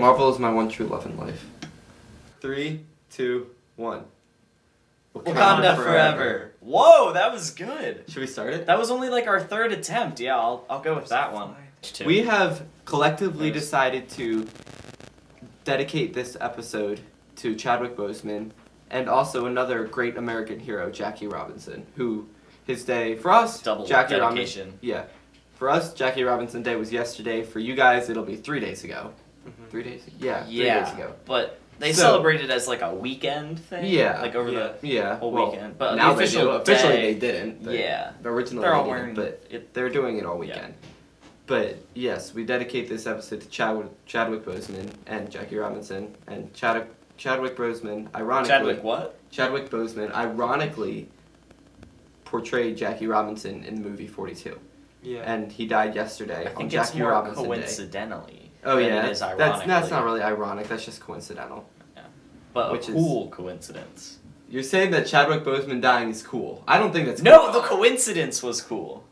Marvel is my one true love in life. 3, 2, 1. Wakanda forever. Whoa, that was good. Should we start it? That was only like our third attempt. Yeah, I'll go with that one. We have collectively decided to dedicate this episode to Chadwick Boseman and also another great American hero, Jackie Robinson, who his day for us, Double Jackie dedication. Robinson. Yeah, for us, Jackie Robinson Day was yesterday. For you guys, it'll be 3 days ago. 3 days? Yeah, 3 days ago. But they So- celebrated as like a weekend thing. Yeah. Like over the whole well, weekend. But now the official they do. Officially, day, they didn't. But Yeah. Originally, They're all they wearing didn't, but it. they're doing it all weekend. But yes, we dedicate this episode to Chadwick Boseman and Jackie Robinson and Chadwick Boseman. Ironically, Chadwick what? Chadwick Boseman ironically portrayed Jackie Robinson in the movie 42, Yeah. and he died yesterday I on think it's Jackie more Robinson Day. coincidentally. Oh than yeah, it is that's ironically. not really ironic. That's just coincidental. But which a is- cool coincidence. You're saying that Chadwick Boseman dying is cool. I don't think that's No, cool. the coincidence was cool.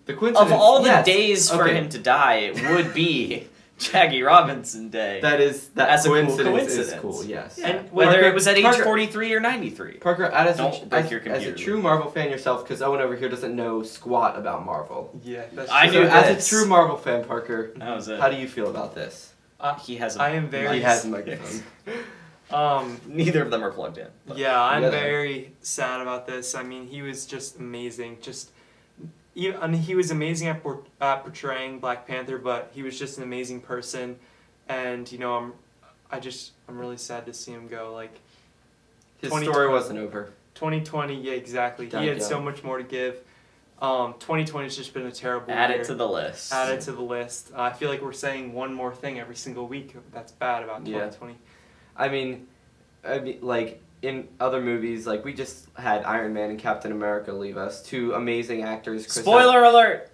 The coincidence Of all the yes, days for okay. him to die, it would be Jackie Robinson Day. That As a cool coincidence is coincidence. cool. Yes. And Yeah. whether Parker- it was at age Parker- 43 or 93. Parker, as Don't break your a computer. true Marvel fan yourself, because Owen over here doesn't know squat about Marvel. Yeah. That's I true. knew So as this. a true Marvel fan, Parker, That was it. how do you feel about this? He has a I am very. He has a microphone. Neither of them are plugged in. but- Yeah, I'm Yeah. very sad about this. I mean, he was just amazing. He was amazing at portraying Black Panther, but he was just an amazing person. And I'm really sad to see him go. Like His 2020 story wasn't over. 2020, yeah, exactly. Died He had young. so much more to give. 2020 has just been a terrible Add year. it to the list. Add it to the list. I feel like we're saying one more thing every single week that's bad about Yeah. 2020. I mean, like in other movies, like we just had Iron Man and Captain America leave us. Two amazing actors. Spoiler alert!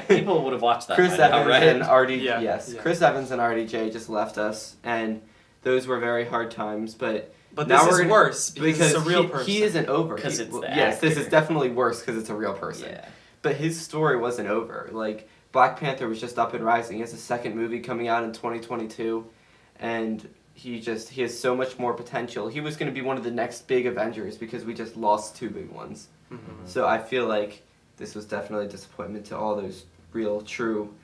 People would have watched that Chris by now, Evans right? and RD. Yeah, Yes, yeah. Chris Evans and RDJ just left us, and those were very hard times. But But now this we're is gonna- worse because it's a real he, person. he isn't over. 'Cause He- it's the yes, this is actor. definitely worse because it's a real person. Yeah. But his story wasn't over. Like Black Panther was just up and rising. He has a second movie coming out in 2022, and he has so much more potential. He was going to be one of the next big Avengers because we just lost two big ones. Mhm. So I feel like this was definitely a disappointment to all those real, true,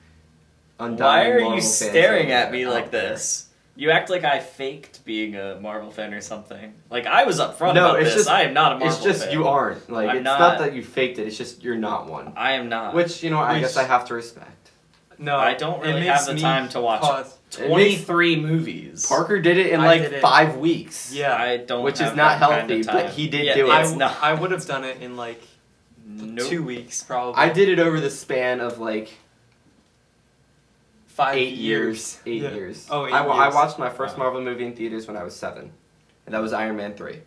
undying Why are Marvel you fans staring out at me there- like out there. this? You act like I faked being a Marvel fan or something. Like I was upfront No, about it's this. just- I am not a Marvel It's just fan. you aren't. Like I'm it's not- not that you faked it. It's just you're not one. I am not. Which I Which- guess I have to respect. No, I don't it really makes have the me time to watch pause. 23 movies. Parker did it in I like did it. 5 weeks. Yeah, I don't. Which is have not that kind healthy, of but time. he did Yeah, do it. It's not. I would have done it in like Nope. 2 weeks probably. I did it over the span of like 5 8 years. 8 Yeah. years. Oh, 8 I years. watched my first Wow. Marvel movie in theaters when I was 7, and that was Iron Man 3,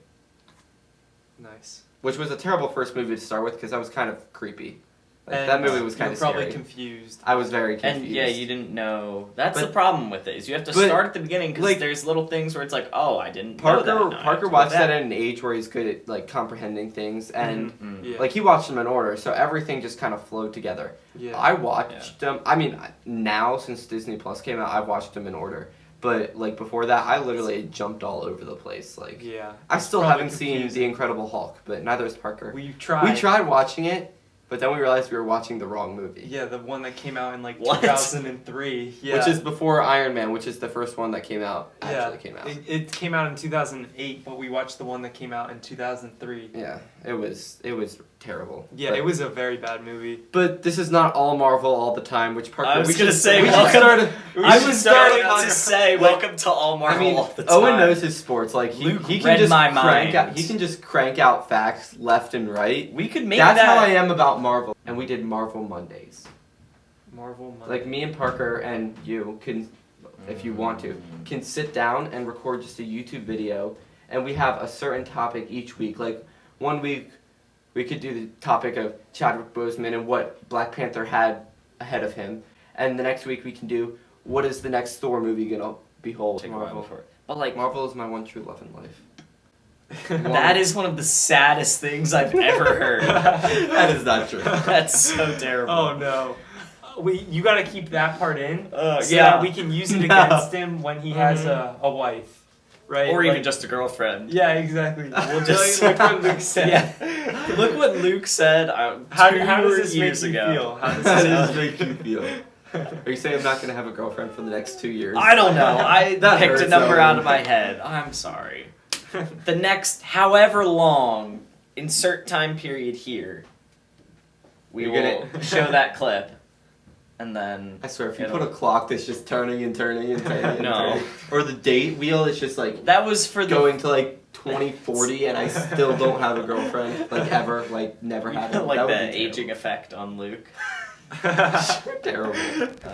Nice. which was a terrible first movie to start with because I was kind of creepy. Like, And that movie was kind you're of probably scary. confused. I was very confused. And yeah, you didn't know. That's But- the problem with it. Is you have to but, start at the beginning because like- there's little things where it's like, oh, I didn't Parker know that. Now I have Parker to go watched back. that at an age where he's good at like comprehending things, and Mm. Yeah. like he watched them in order, so everything just kind of flowed together. Yeah. I watched them. I mean, now since Disney Plus came out, I've watched them in order. But like before that, I literally jumped all over the place. Like yeah. I It's still probably haven't seen confusing. The Incredible Hulk, but neither has Parker. We tried. We tried watching it, but then we realized we were watching the wrong movie. Yeah, the one that came out in like What? 2003. Yeah. Which is before Iron Man, which is the first one that came out. Actually came out. It came out in 2008, but we watched the one that came out in 2003. Yeah, it was terrible. Yeah, but, it was a very bad movie. But this is not all Marvel all the time, which Parker. I was we gonna should- say, we should welcome- start. I should was start starting on- to say, welcome to all I Marvel mean, all the time. Owen knows his sports. Like Luke he can read just my crank out. mind. He can just crank out facts left and right. We could make That's that. how I am about Marvel. And we did Marvel Mondays. Marvel. Like me and Parker and you can, if you want to, can sit down and record just a YouTube video, and we have a certain topic each week. Like one week, we could do the topic of Chadwick Boseman and what Black Panther had ahead of him, and the next week we can do what is the next Thor movie gonna behold. Take a while Marvel. before. But like, Marvel is my one true love in life. that is one of the saddest things I've ever heard. That is not true. That's so terrible. Oh no. You gotta keep that part in, so yeah. that we can use it No. against him when he has a wife, right? Or even Like- just a girlfriend. Yeah, exactly. We'll Just- look what Luke said. Yeah. Look what Luke said How 2 does this years make you ago. feel? How How does does this this make you feel? Are you saying I'm not gonna have a girlfriend for the next 2 years? I don't know. I That picked a hurts, number Owen. out of my head. I'm sorry. The next however long, insert time period here, we You're will gonna- show that clip. And then I swear, if you It'll- put a clock that's just turning and turning and turning and No. turning, or the date wheel is just like that was for the going to like 2040 and I still don't have a girlfriend, like ever, like never had it. like That would the be aging effect on Luke. terrible.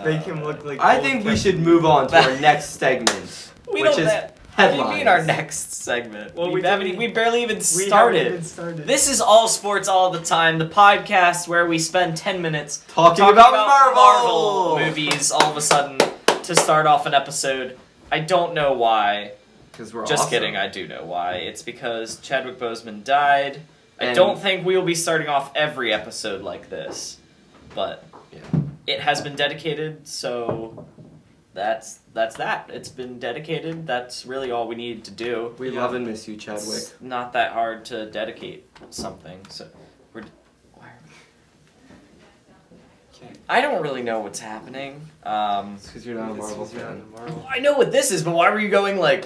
Make him look like. I old think we Captain. should move on to our next segment, We which don't. is What do you headlines. mean our next segment? Well, we haven't. didn't- We barely even We started. haven't even started. This is All Sports All the Time, the podcast where we spend 10 minutes talking about Marvel movies all of a sudden to start off an episode. I don't know why. Because we're Just awesome. kidding, I do know why. It's because Chadwick Boseman died. I And- don't think we will be starting off every episode like this. But Yeah. it has been dedicated, so that's that. It's been dedicated. That's really all we needed to do. We Yeah. love and miss you, Chadwick. It's not that hard to dedicate something. So we're. Why are we- Okay. I don't really know what's happening. It's because you're not a This Marvel is not fan. a Marvel. I know what this is, but why were you going like?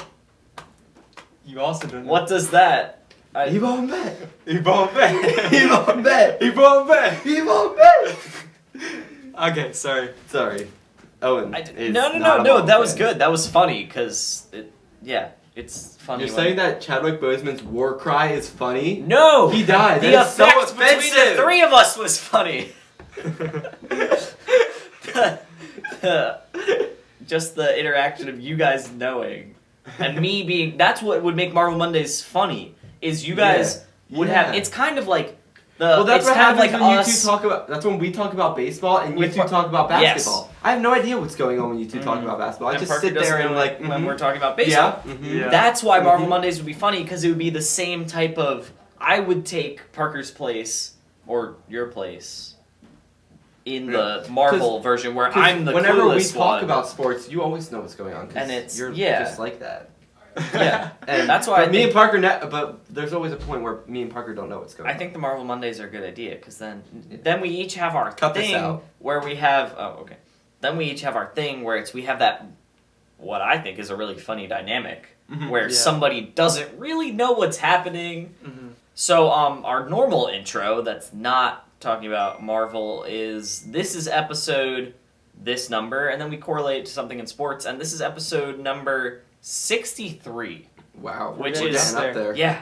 You also don't know. What does that? He won't bet. He won't bet. He won't bet. He won't bet. He won't bet. Okay, sorry. Sorry, Owen. is No. not a That Marvel was fan. good. That was funny because it's funny. You're when- saying that Chadwick Boseman's war cry is funny? No, He died. The That is so effect between the offensive. three of us was funny. Just the interaction of you guys knowing and me being—that's what would make Marvel Mondays funny. Is you guys would have. Yeah. It's kind of like the. Well, that's it's what kind of happens like when us. you two talk about. That's when we talk about baseball and you With two Par- talk about Yes. basketball. I have no idea what's going on when you two talk Mhm. about basketball. I and just Parker sit doesn't there and know like it when mhm. we're talking about baseball. Yeah. mhm. Yeah. That's why Marvel Mhm. Mondays would be funny because it would be the same type of. I would take Parker's place or your place in the Marvel version where 'Cause I'm the whenever we clueless talk one. about sports, you always know what's going on. 'cause And it's- you're yeah. just like that. Yeah, And that's why I but me think- and Parker. But there's always a point where me and Parker don't know what's going I on. think the Marvel Mondays are a good idea because then we each have our Cut this thing out. where we have Then we each have our thing where we have that what I think is a really funny dynamic Mhm. where Yeah. somebody doesn't really know what's happening. Mhm. So our normal intro that's not talking about Marvel is this is episode this number and then we correlate to something in sports and this is episode number 63. Wow. Which we're is- getting up there. Yeah,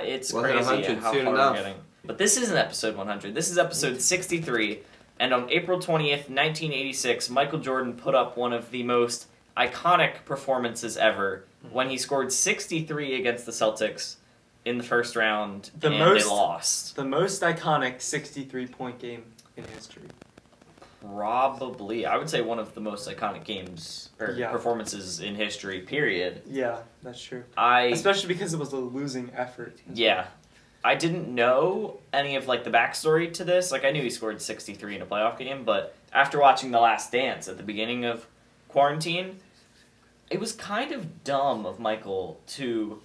it's Wasn't crazy 100 how soon far enough. we're getting. But this isn't episode 100. This is episode 63. And on April 20th, 1986, Michael Jordan put up one of the most iconic performances ever when he scored 63 against the Celtics in the first round The and most- they lost. The most iconic 63-point game in history. Probably, I would say one of the most iconic games or Yeah. performances in history, period. Yeah, that's true. I Especially because it was a losing effort. Yeah. I didn't know any of like the backstory to this. Like I knew he scored 63 in a playoff game, but after watching The Last Dance at the beginning of quarantine, it was kind of dumb of Michael to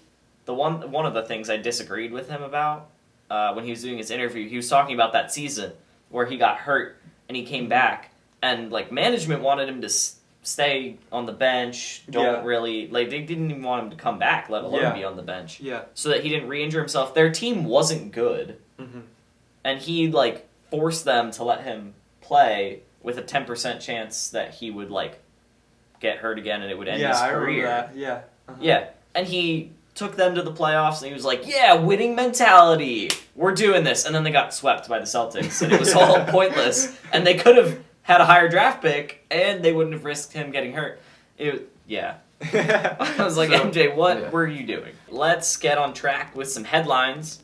one of the things I disagreed with him about when he was doing his interview. He was talking about that season where he got hurt and he came back and like management wanted him to stay on the bench. Don't Yeah. really like they didn't even want him to come back, let alone Yeah. be on the bench Yeah. so that he didn't re-injure himself. Their team wasn't good, Mm-hmm. and he like forced them to let him play with a 10% chance that he would like get hurt again and it would end Yeah, his I career. remember that. Yeah. Uh-huh. Yeah, and he took them to the playoffs and he was like, "Yeah, winning mentality. We're doing this." And then they got swept by the Celtics, and it was all pointless. And they could have had a higher draft pick, and they wouldn't have risked him getting hurt. Yeah. I was like, So, MJ, what yeah. were you doing? Let's get on track with some headlines.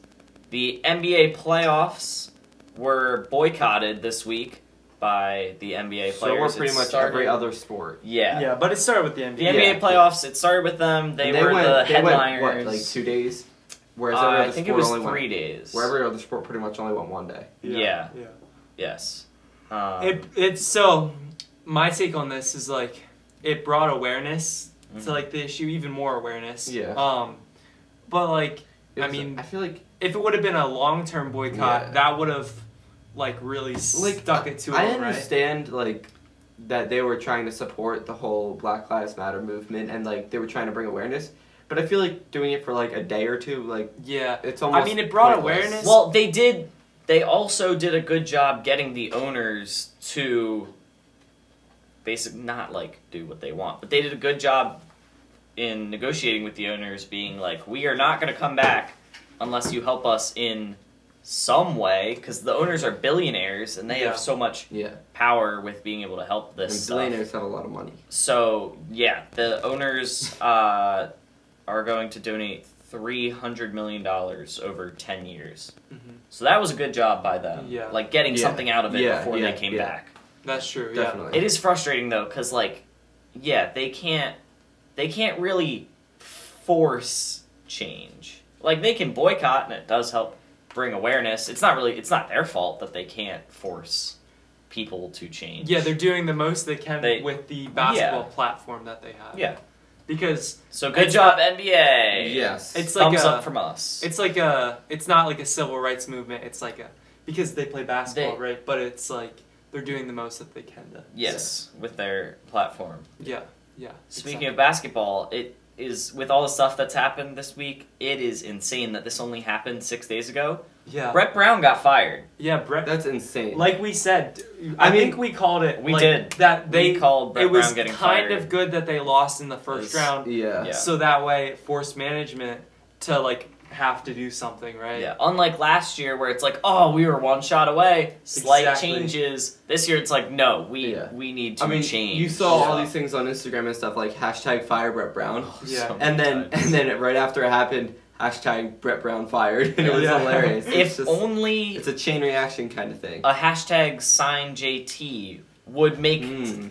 The NBA playoffs were boycotted this week by the NBA players. So we're pretty It much started- every other sport. Yeah. Yeah, but it started with the NBA. The NBA Yeah. playoffs, it started with them. They And were the they headliners. went, what, like 2 days? Whereas every I other think it sport was only 3 went, days. where every other sport pretty much only went 1 day. Yeah. Yeah. Yes. It's so. My take on this is like it brought awareness to like the issue, even more awareness. Yeah. But like I feel like if it would have been a long-term boycott, Yeah. that would have like really stuck it to I it, right? understand like that they were trying to support the whole Black Lives Matter movement and like they were trying to bring awareness, but I feel like doing it for like a day or two, like Yeah. it's almost. I mean, it brought pointless. awareness. Well, they did. They also did a good job getting the owners to basically not like do what they want, but they did a good job in negotiating with the owners, being like, "We are not going to come back unless you help us in some way," because the owners are billionaires and they Yeah. have so much Yeah, power with being able to help and this stuff. billionaires have a lot of money. So yeah, the owners are going to donate $300 million over 10 years. Mhm. So that was a good job by them. Yeah. Like getting Yeah. something out of it Yeah, before yeah, they came yeah. back. That's true. Definitely. It is frustrating though, because like, yeah, they can't really force change. Like they can boycott, and it does help bring awareness. It's not their fault that they can't force people to change. Yeah, they're doing the most they can They- with the basketball yeah. platform that they have. Yeah. Because So good It's job, not- NBA. Yes. it's like Thumbs a, up from us. it's not like a civil rights movement. It's like because they play basketball, right? But it's like they're doing the most that they can to. Yes, with their platform. Yeah. Yeah. Speaking of basketball, it is with all the stuff that's happened this week. It is insane that this only happened 6 days ago. Yeah. Brett Brown got fired. Yeah, Brett. That's insane. Like we said, I I mean, think we called it. we like, did. That they We called Brett it was Brown getting kind fired. of good that they lost in the first It was- round, yeah. Yeah. so that way it forced management to like have to do something, right? Yeah, unlike last year where it's like, oh, we were one shot away, slight Exactly. changes. This year it's like, no, we Yeah. need to I mean, change. you saw all Yeah. these things on Instagram and stuff like hashtag fire Brett Brown, Yeah. So and many then times. right after it happened, hashtag Brett Brown fired, and it was Yeah. hilarious. It's if just, only it's a chain reaction kind of thing. a hashtag sign JT would make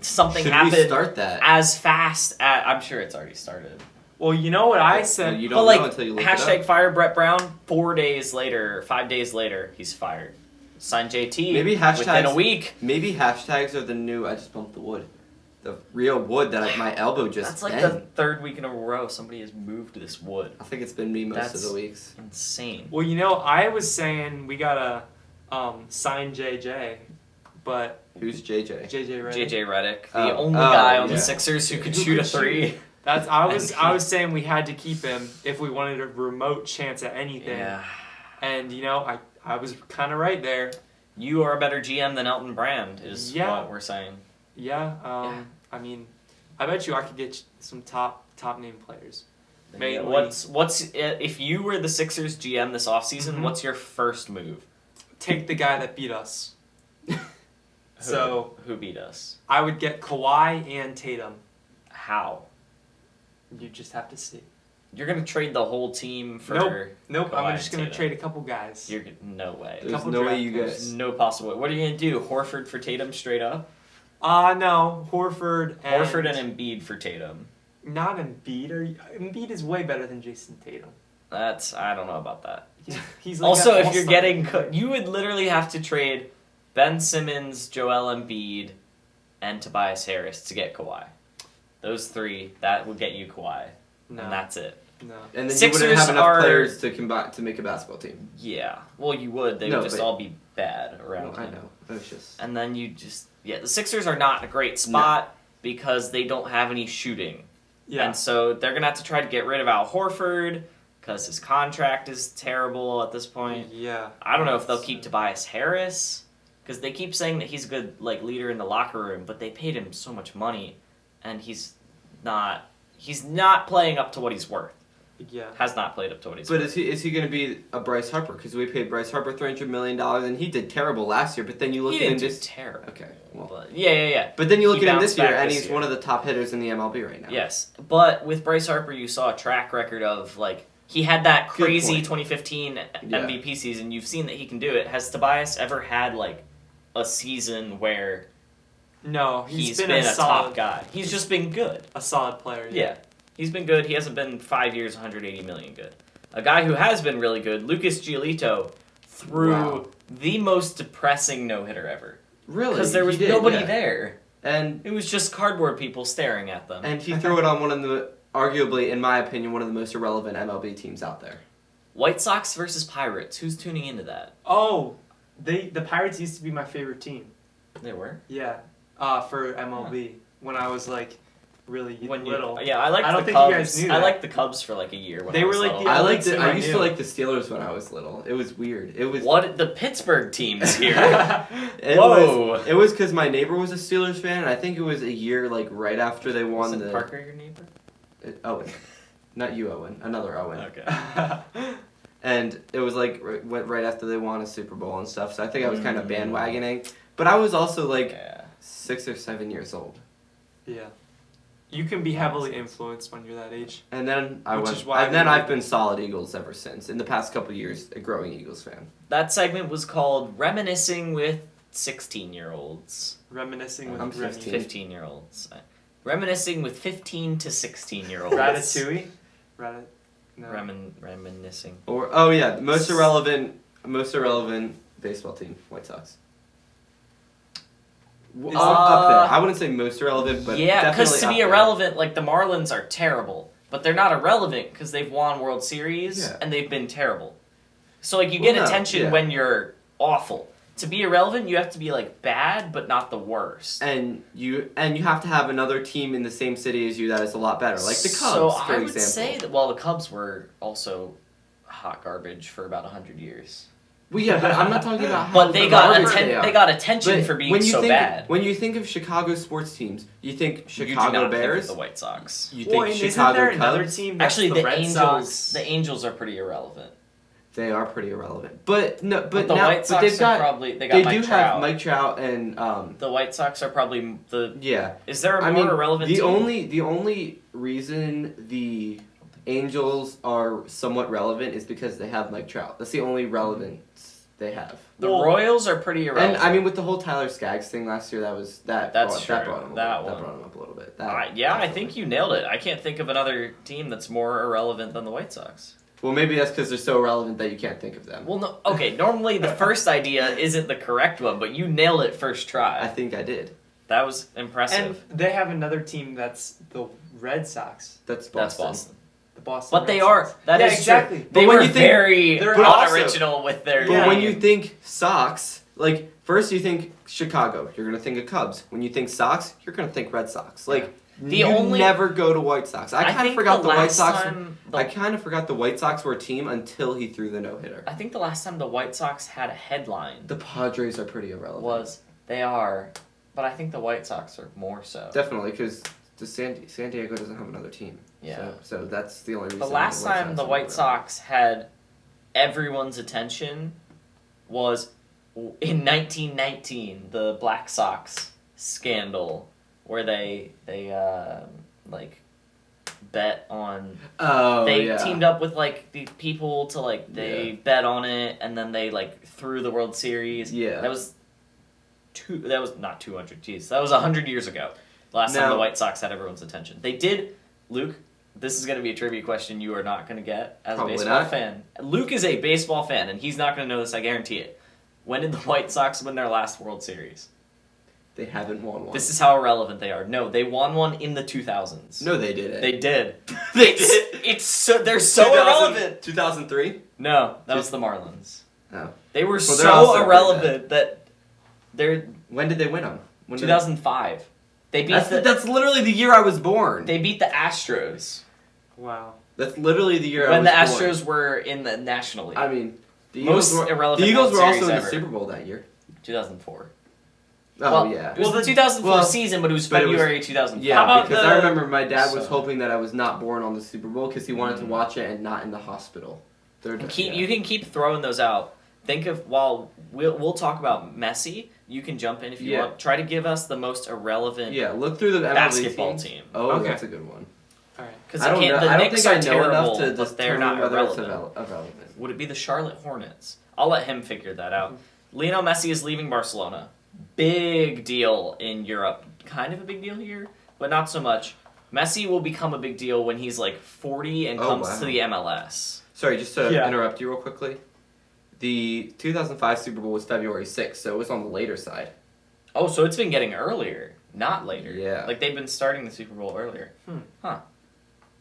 something Should happen we start that? as fast as I'm sure it's already started. Well, you know what I Well, said. you But don't like know until you look it hashtag up. fire Brett Brown. 5 days later, he's fired. Sign JT. Maybe within hashtags- a week. Maybe hashtags are the new. I just bumped the wood, the real wood that my elbow just. That's like bent. the third week in a row somebody has moved this wood. I think it's been me most of That's- the weeks. Insane. Well, you know, I was saying we gotta sign JJ, but Who's JJ? JJ Redick. JJ Redick, the Oh. only Oh, guy on yeah. the Sixers who could Who shoot a could shoot. three. That's I was And I was saying we had to keep him if we wanted a remote chance at anything. Yeah. And you know, I was kind of right there. You are a better GM than Elton Brand, is Yeah. what we're saying. Yeah. Yeah. I mean, I bet you I could get some top name players. Mainly- What's if you were the Sixers GM this offseason, Mhm. what's your first move? Take the guy that beat us. So who beat us? I would get Kawhi and Tatum. How? You just have to see. You're gonna trade the whole team for Nope. Kawhi I'm and just gonna Tatum. trade a couple guys. You're no way. There's couple no way draft you picks. guys. There's no possible way. What are you gonna do? Horford for Tatum straight up? No, Horford and Horford and Embiid for Tatum. not Embiid. Embiid is way better than Jason Tatum. I don't know about that. He's like Also, an if you're all-star. getting, you would literally have to trade Ben Simmons, Joel Embiid, and Tobias Harris to get Kawhi. Those three, that would get you Kawhi, and no, that's it. no. And then Sixers you wouldn't have enough are- players to combine to make a basketball team. Yeah, well, you would. They No, would just but- all be bad around Well, I him. know. That's just. And then you just, the Sixers are not in a great spot because they don't have any shooting. Yeah, And so they're going to have to try to get rid of Al Horford because his contract is terrible at this point. yeah. I don't know if they'll keep Tobias Harris because they keep saying that he's a good leader in the locker room, but they paid him so much money, and he's not playing up to what he's worth. Yeah. Has not played up to what he's But worth. is he going to be a Bryce Harper? Because we paid Bryce Harper $300 million, and he did terrible last year. But then you look He at him didn't do just. terrible. Okay, well. But yeah. But then you look He at him bounced this year, back and this he's year. one of the top hitters in the MLB right now. Yes, but with Bryce Harper, you saw a track record of he had that Good crazy point. 2015 MVP season. You've seen that he can do it. Has Tobias ever had a season where No, he's been, been a a solid, top guy? He's just been good. a solid player. Yeah, he's been good. He hasn't been 5 years, 180 million good. A guy who has been really good, Lucas Giolito, threw Wow. the most depressing no hitter ever. Really? Because there was He did, nobody yeah. there. And It was just cardboard people staring at them. he threw it on one of the, arguably, in my opinion, one of the most irrelevant MLB teams out there. White Sox versus Pirates. Who's tuning into that? Oh, the Pirates used to be my favorite team. They were. Yeah, for MLB when I was like really little. Yeah, I liked I don't the think you Cubs. guys knew I that. liked the Cubs for like a year when They I were was like little. the- I only liked it. team I I used to knew. like the Steelers when I was little. It was weird. It was What the Pittsburgh team's here? It Whoa. Was, it was because my neighbor was a Steelers fan. And I think it was a year like right after they won Wasn't the Parker your neighbor? Owen, not you, Owen. Another Owen. Okay. And it was like right after they won a Super Bowl and stuff. So I think I was kind of Mm. bandwagoning. But I was also like Yeah. 6 or 7 years old. Yeah, you can be heavily influenced when you're that age. And then Which is why and then we- I've been solid Eagles ever since. In the past couple of years, a growing Eagles fan. That segment was called Reminiscing with 16-year-olds. Reminiscing with I'm Remy. 15. 15-year-olds. Reminiscing with 15 to 16-year-olds. Ratatouille. No. Reminiscing. Or oh yeah, most irrelevant baseball team, White Sox. Is Up there. I wouldn't say most irrelevant, but yeah, because definitely to up be there. irrelevant, like the Marlins are terrible, but they're not irrelevant because they've won World Series Yeah. and they've been terrible. So like you Well, get no, attention yeah. when you're awful. To be irrelevant, you have to be like bad, but not the worst. And you have to have another team in the same city as you that is a lot better, like the Cubs, So for I would example. say that the Cubs were also hot garbage for about 100 years. Well, yeah, but I'm not talking about how But they got garbage they are. they got attention But for being when you so think, bad. When you think of Chicago sports teams, you think You do Chicago not Bears. think of the White Sox. You Well, think and isn't Chicago there Cubs. another team that's Actually, the Red Angels. Sox? The Angels are pretty irrelevant. They are pretty irrelevant, but no, But but the now, White but Sox they've are got probably they got they Mike do Trout. have Mike Trout and The White Sox are probably the. yeah. Is there a I more mean, irrelevant the team? only reason the Angels are somewhat relevant is because they have Mike Trout. That's the only relevance they have. The Well, Royals are pretty irrelevant. And I mean, with the whole Tyler Skaggs thing last year, That's that true. brought him That that one. brought him up a little bit. yeah, I definitely. think you nailed it. I can't think of another team that's more irrelevant than the White Sox. Well, maybe that's because they're so irrelevant that you can't think of them. Well, no. Okay, normally the first idea isn't the correct one, but you nailed it first I try. think I did. That was impressive. And they have another team that's the Red Sox. That's Boston. That's Boston. The Boston. But they Red are. Sox. That yeah, is exactly. true. They But when were you think- very They're also- unoriginal with their. But when name. you think Sox, like first you think Chicago, you're gonna think of Cubs. When you think Sox, you're gonna think Red Sox. Like The you only- never go to White Sox. I kind of think forgot the White last Sox. time the- I kind of forgot the White Sox were a team until he threw the no hitter. I think the last time the White Sox had a headline The Padres are pretty irrelevant. was they are, but I think the White Sox are more so. Definitely because San Diego doesn't have another team. Yeah. So that's the only reason. The last time the White Sox had everyone's attention was in 1919, the Black Sox scandal, where they like bet on. Oh They yeah. teamed up with like the people to like they Yeah. bet on it, and then they like threw the World Series. Yeah. That was That was not 200. Jeez, that was 100 years ago. The last time Now- the White Sox had everyone's attention. They did. Luke, this is going to be a trivia question you are not going to get as Probably a baseball not. fan. Luke is a baseball fan, and he's not going to know this. I guarantee it. When did the White Sox win their last World Series? They haven't won one. This is how irrelevant they are. No, they won one in the 2000s. No, they didn't. They did. They It's- did. It's so they're so irrelevant. 2003. No, that was the Marlins. Oh. They were they're so also pretty irrelevant that they're When did they win them? 2005. They beat That's literally the year I was born. they beat the Astros Wow. That's literally the year when the I was born. Astros were in the National League. I mean, the Most Eagles were, irrelevant the Eagles World were also Series in ever. the Super Bowl that year. 2004. Oh well, yeah. It was Well, the the- 2004 well, season, but it was but it was- February 2005. Yeah, How about because the- I remember my dad was So- hoping that I was not born on the Super Bowl because he wanted to Mm. watch it and not in the hospital. You can keep throwing those out. Think of while we'll talk about Messi. You can jump in if you Yeah. want. Try to give us the most irrelevant Yeah, look through the MLB basketball team. Oh, Okay. that's a good one. All right. Because I don't know. the I don't Knicks think are I know terrible, enough to but they're determine not whether it's irrelevant. irrelevant. Would it be the Charlotte Hornets? I'll let him figure that out. Lionel Messi is leaving Barcelona. Big deal in Europe. Kind of a big deal here, but not so much. Messi will become a big deal when he's like 40 and Oh, comes wow. to the MLS. Sorry, just to Yeah. interrupt you real quickly. The 2005 Super Bowl was February 6th, so it was on the later side. Oh, so it's been getting earlier, not later. Yeah. Like they've been starting the Super Bowl earlier. Hmm. Huh.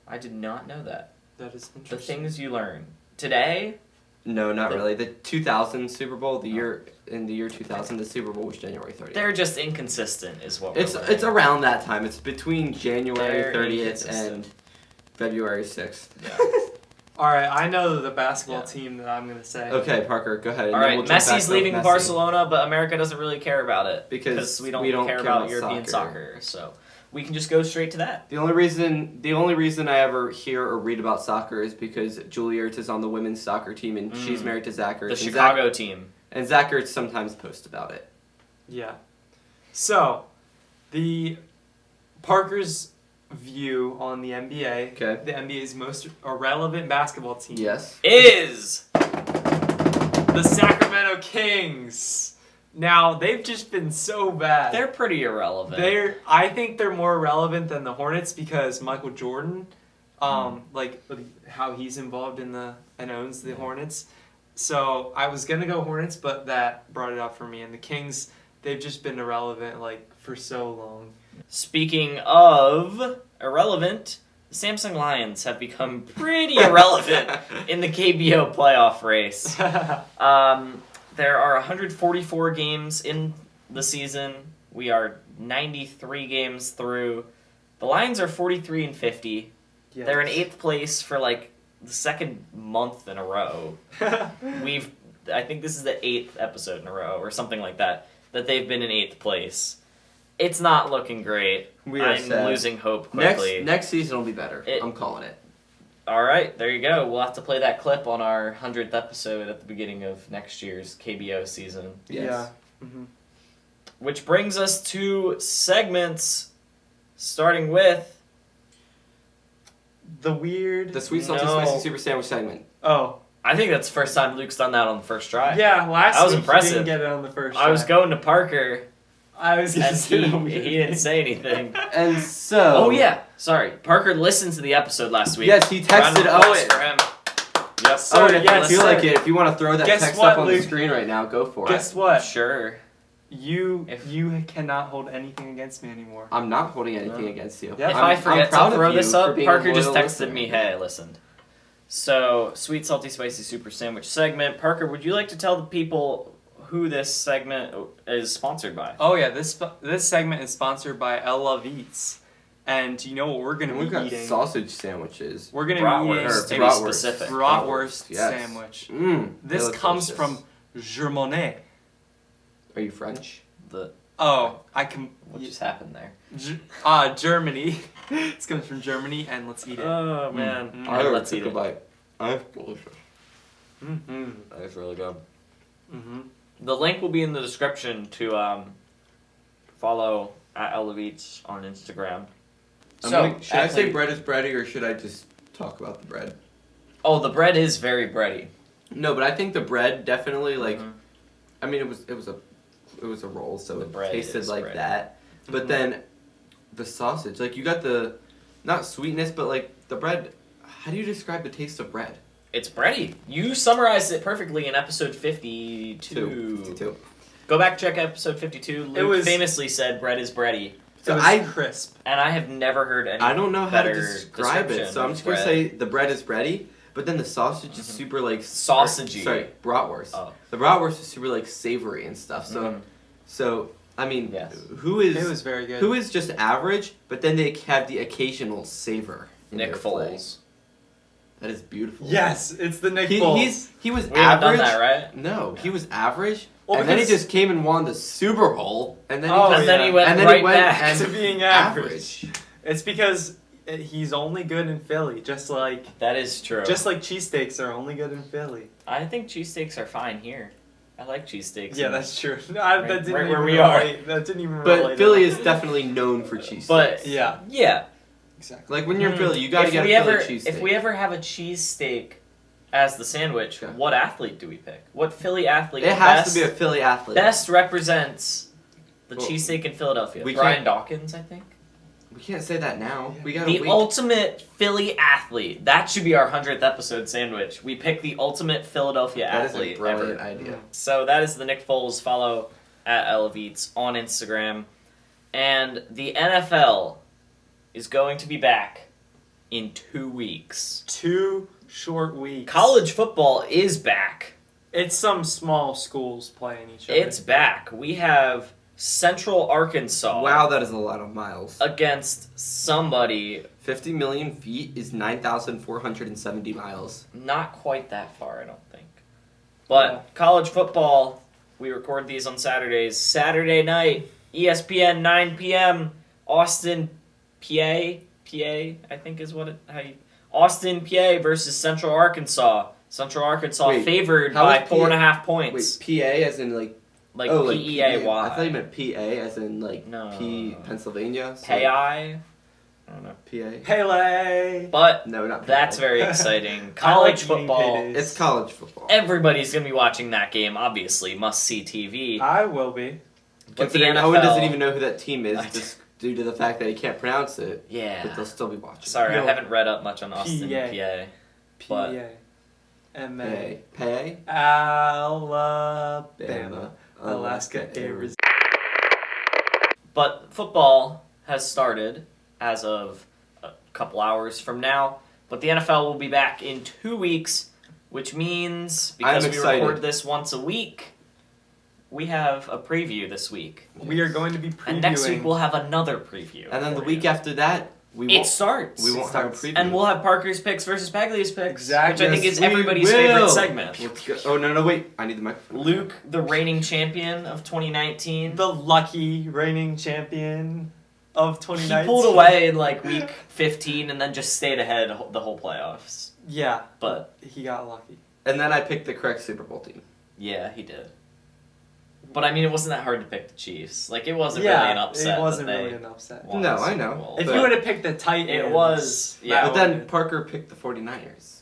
I did not know that. That is The interesting. things you learn. Today, No, not The- really. The 2000 Super Bowl, the year 2000, the Super Bowl was January 30th. they're just inconsistent is what we're It's learning. around that time. It's between January They're 30th inconsistent. and February 6th. Yeah. All right, I know the basketball Yeah. team that I'm gonna say. Okay, Parker, go ahead. and All then right, we'll jump back Messi's to leaving Messi. Barcelona, but America doesn't really care about it Because we don't, we don't care care about about European soccer. So we can just go straight to that. The only reason I ever hear or read about soccer is because Julie Ertz is on the women's soccer team and she's married to Zach Ertz. The and Chicago team. and Zach Ertz sometimes posts about it. Yeah. So, the Parker's view on the NBA. Okay. The NBA's most irrelevant basketball team. Yes. Is The Sacramento Kings. Now they've just been so bad. they're pretty irrelevant. I think they're more relevant than the Hornets because Michael Jordan, like how he's involved in and owns the Hornets. So I was gonna go Hornets, but that brought it up for me. And the Kings, they've just been irrelevant like for so long. Speaking of irrelevant, the Samsung Lions have become pretty irrelevant in the KBO playoff race. There are 144 games in the season. We are 93 games through. The Lions are 43 and 50. They're in 8th place for like the second month in a row. I think this is the 8th episode in a row or something like that they've been in 8th place. It's not looking great. We are I'm sad. losing hope quickly. Next season will be better. It- I'm calling it. All right, there you go. We'll have to play that clip on our 100th episode at the beginning of next year's KBO season. Yes. Yeah. Mm-hmm. Which brings us to segments, starting with The weird. The sweet salty No. spicy super sandwich segment. Oh. I think that's the first time Luke's done that on the first try. Yeah, last That was week impressive. he didn't get it on the first I was try. going to Parker, I was gonna and say the he weird didn't thing. say anything. And so. Oh yeah, sorry. Parker listened to the episode last week. Yes, he Round of texted applause Owen. for him. Yep. Sir, Oh, if yes, you feel sir. like it, if you want to throw that Guess text what, up on the Luke? screen right now, go for Guess it. what? Sure. You If- cannot hold anything against me anymore. I'm not holding anything No. against you. Yep. If I'm, I forget I'm proud to throw of you this for up, being a Parker just loyal texted listener. me, "Hey, I listened." So, sweet, salty, spicy, super sandwich segment. Parker, would you like to tell the people who this segment is sponsored by? Oh yeah, this segment is sponsored by Ella Vites, and you know what we're gonna And be we've got eating? sausage sandwiches. We're gonna Bratwurst, be to be eating specific. bratwurst Yes. sandwich. Mmm. This comes from Germany. Are you French? Oh, I can. What just happened there? Germany. This comes from Germany, and let's eat it. Oh man, Mm. Alright, let's eat a it. bite. That's delicious. Mm-hmm. That's really good. Mm-hmm. The link will be in the description to follow at Elevates on Instagram. Should I say actually- bread is bready or should I just talk about the bread? Oh, the bread is very bready. No, but I think the bread definitely like. Mhm. I mean, it was a roll, so The it bread tasted is like bready. that. But Mhm. then, the sausage, like you got the, not sweetness, but like the bread. How do you describe the taste of bread? It's bready. You summarized it perfectly in episode 52. 52. Go back, check episode 52. Luke It was- famously said bread is bready, So it was I crisp. and I have never heard any I don't know how to better describe it, description so I'm of just gonna bread. say the bread is bready, but then the sausage is Mhm. super like Sausagey. Sorry, bratwurst. Oh. The bratwurst is super like savory and stuff. So Mhm. so I mean, Yes. who is It was very good. who is just average, but then they have the occasional savor. In Nick their play. Foles. That is beautiful. Yes, it's the Nick He, Foles. he was We have done average. that, right? No, he was average, Well, and then he because- just came and won the Super Bowl, and then Oh, he And just then he yeah. went And then right he went back. and- to being average. It's because he's only good in Philly, just like That is true. cheesesteaks are only good in Philly. I think cheesesteaks are fine here. I like cheesesteaks. Yeah, and- that's true. No, Right- that didn't right even where we are. relate. That didn't even But relate. Philly at is all. definitely known for cheese. But Yeah, yeah, exactly. Like when you're in Mm. Philly, you gotta if get we a Philly ever cheesesteak. if we ever have a cheesesteak as the sandwich, Okay. what athlete do we pick? What Philly athlete? It has best, to be a Philly athlete. best represents the Well, cheesesteak in Philadelphia. we Brian can't- Dawkins, I think. We can't say that now. Yeah. We gotta The wait. ultimate Philly athlete. That should be our 100th episode sandwich. We pick the ultimate Philadelphia That is athlete a brilliant ever. idea. So that is the Nick Foles follow at Elevates on Instagram. And the NFL is going to be back in 2 weeks. 2 short weeks. College football is back. It's some small schools playing each other. It's back. We have Central Arkansas. Wow, that is a lot of miles. Against somebody 50 million feet is 9,470 miles. not quite that far, I don't think. But Yeah. college football, we record these on Saturdays. Saturday night, ESPN 9 p.m. Austin, PA, I think is what Austin, PA versus Central Arkansas. Central Arkansas Wait, favored how by is 4.5 Wait, points. PA as in like Like oh, like P-E-A-Y. I thought you meant PA as in like No. Pennsylvania. So Pay-I? I don't know. PA. Pele. But No, not PA. that's very exciting. I like College eating football. paydays. It's college football. Everybody's going to be watching that game, obviously. Must-see TV. I will be. But the Considering NFL... Owen doesn't even know who that team is, I- just due to the fact that he can't pronounce it. But Yeah. they'll still be watching. Sorry, Yo. I haven't read up much on Austin, PA. PA. PA. But- MA. PA. Alabama. Alaska. Arizona. But football has started as of a couple hours from now. But the NFL will be back in 2 weeks, which means because I'm we excited. record this once a week, we have a preview this week. We are going to be previewing. And next week we'll have another preview. And then the for week you. after that, we It won't. starts. We won't have a starts. preview. And we'll have Parker's picks versus Bagley's picks, Exactly. which I think Yes, is we everybody's will. favorite segment. Let's go. Oh no, wait! I need the microphone. Luke, the reigning champion of 2019. the lucky reigning champion of 2019. He pulled away in like week 15 and then just stayed ahead the whole playoffs. Yeah, But he got lucky. And then I picked the correct Super Bowl team. yeah, he did. But I mean, it wasn't that hard to pick the Chiefs. Like, it wasn't yeah, really an upset. It wasn't that they really an upset. won No, the I Super know. Bowl. If But- you would have picked the Titans, It was- yeah. that But then would've- Parker picked the 49ers.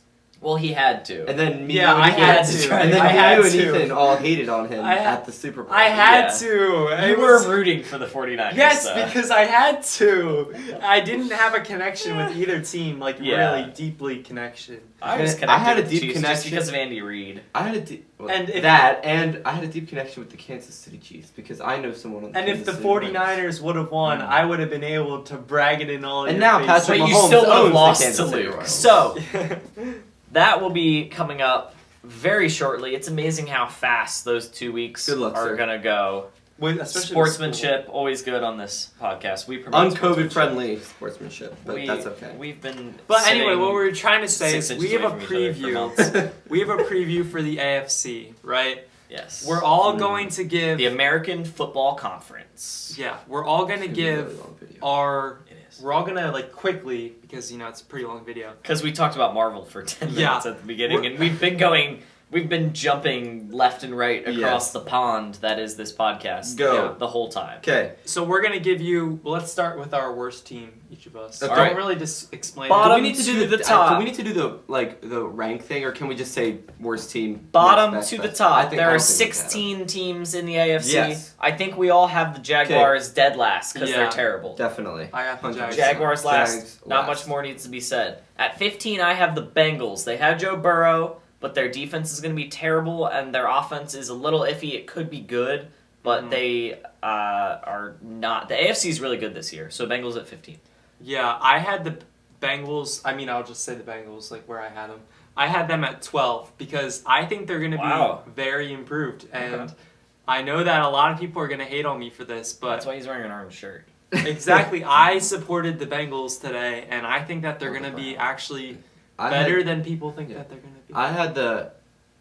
Well, he had to. And then me, Yeah, you, I and had Ethan- to. And then I had you and to. Ethan all hated on him I had- at the Super Bowl. I had Yeah. to. You It were was- rooting for the 49ers. Yes, though. because I had to. I didn't have a connection with either team, like Yeah. really deeply connection. I was I connected had a with the deep Chiefs just connection. because of Andy Reid. I had a deep And if- and I had a deep connection with the Kansas City Chiefs because I know someone on the And Kansas if the City Rams. 49ers would have won, Mm. I would have been able to brag it in all And your now face. Patrick But you Mahomes still would have owns the lost Kansas to City Luke. Royals. So, that will be coming up very shortly. It's amazing how fast those 2 weeks Good luck, are sir. going to go. With- especially with Sportsmanship, always good on this podcast. We promote Un-COVID sportsmanship. friendly sportsmanship, but We- that's okay. We've been But anyway, sitting what we're trying to say 6 is inches we have away a from each other for preview. months. We have a preview for the AFC, right? Yes. We're all Mm. going to give. the American Football Conference. Yeah, we're all going to It's gonna be a give really long video. our. It is. We're all gonna like quickly because it's a pretty long video. Because we talked about Marvel for 10 minutes Yeah. at the beginning, and we've been jumping left and right across Yes. the pond that is this podcast. Go. The whole time. Okay. So we're gonna give you. Well, let's start with our worst team, each of us. Okay. Don't Alright. really just explain. Bottom do we need to to do the top. Do we need to do the rank thing, or can we just say worst team? Bottom next to best, the best? top. I think- I There are don't think we can. 16 teams in the AFC. Yes. I think we all have the Jaguars dead last because Yeah. they're terrible. Definitely. I got the 100%. Jags. Jaguars last. Jags Not last. much more needs to be said. At 15, I have the Bengals. They have Joe Burrow, but their defense is going to be terrible, and their offense is a little iffy. It could be good, but Mhm. they are not. The AFC is really good this year, so Bengals at 15. Yeah, I had the Bengals. I mean, I'll just say the Bengals, like where I had them. I had them at 12 because I think they're gonna Wow. be very improved, and Okay. I know that a lot of people are gonna hate on me for this, That's but why he's wearing an orange shirt. exactly, I supported the Bengals today, and I think that they're gonna be actually I better Had, than people think yeah. that they're gonna be. I had the.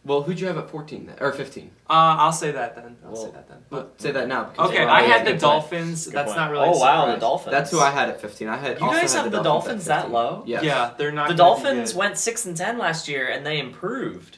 Well, who'd you have at 14 then? Or 15? I'll say that then. I'll say Well, that then. Well, But say that now. Because okay, you're I already had at the good point. Dolphins. Good That's point. not really. Oh a wow, the surprise. Dolphins. That's who I had at 15. I had. You also guys had have the at Dolphins that 15. low? Yes. Yeah, they're not. The gonna be Dolphins good. went 6-10 last year, and they improved.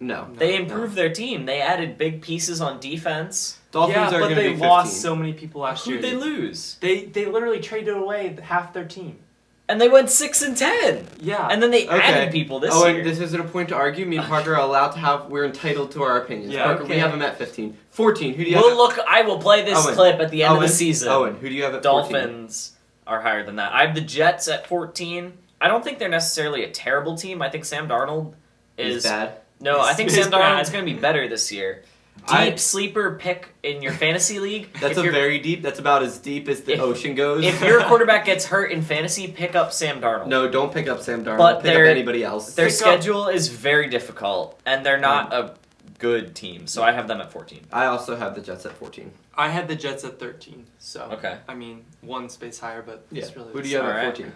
No. No. They improved their team. They added big pieces on defense. Dolphins yeah, are but going to they be 15. lost so many people last year. Who'd they lose? They literally traded away half their team. And they went 6-10. Yeah. And then they Okay. added people this Oh, year. and this isn't a point to argue. Me and Parker are allowed to have. We're entitled to our opinions. Yeah, Parker, we okay. have him at 15. 14. Who do you We'll have? look. I will play this Owen. clip at the end of Owen. the season. Owen, who do you have at 14? Dolphins are higher than that. I have the Jets at 14. I don't think they're necessarily a terrible team. I think Sam Darnold Is is. bad. No, I think He's Sam Darnold bad. is going to be better this year. deep sleeper pick in your fantasy league. That's that's about as deep as the If- ocean goes. If your quarterback gets hurt in fantasy, pick up Sam Darnold. No, don't pick up Sam Darnold. But pick up they're- anybody else. Their Pick up- schedule is very difficult, and they're not a good team, so I have them at 14. I also have the Jets at 14. I had the Jets at 13. So Okay. I mean, one space higher, but it's really. Who do you have at Alright. 14?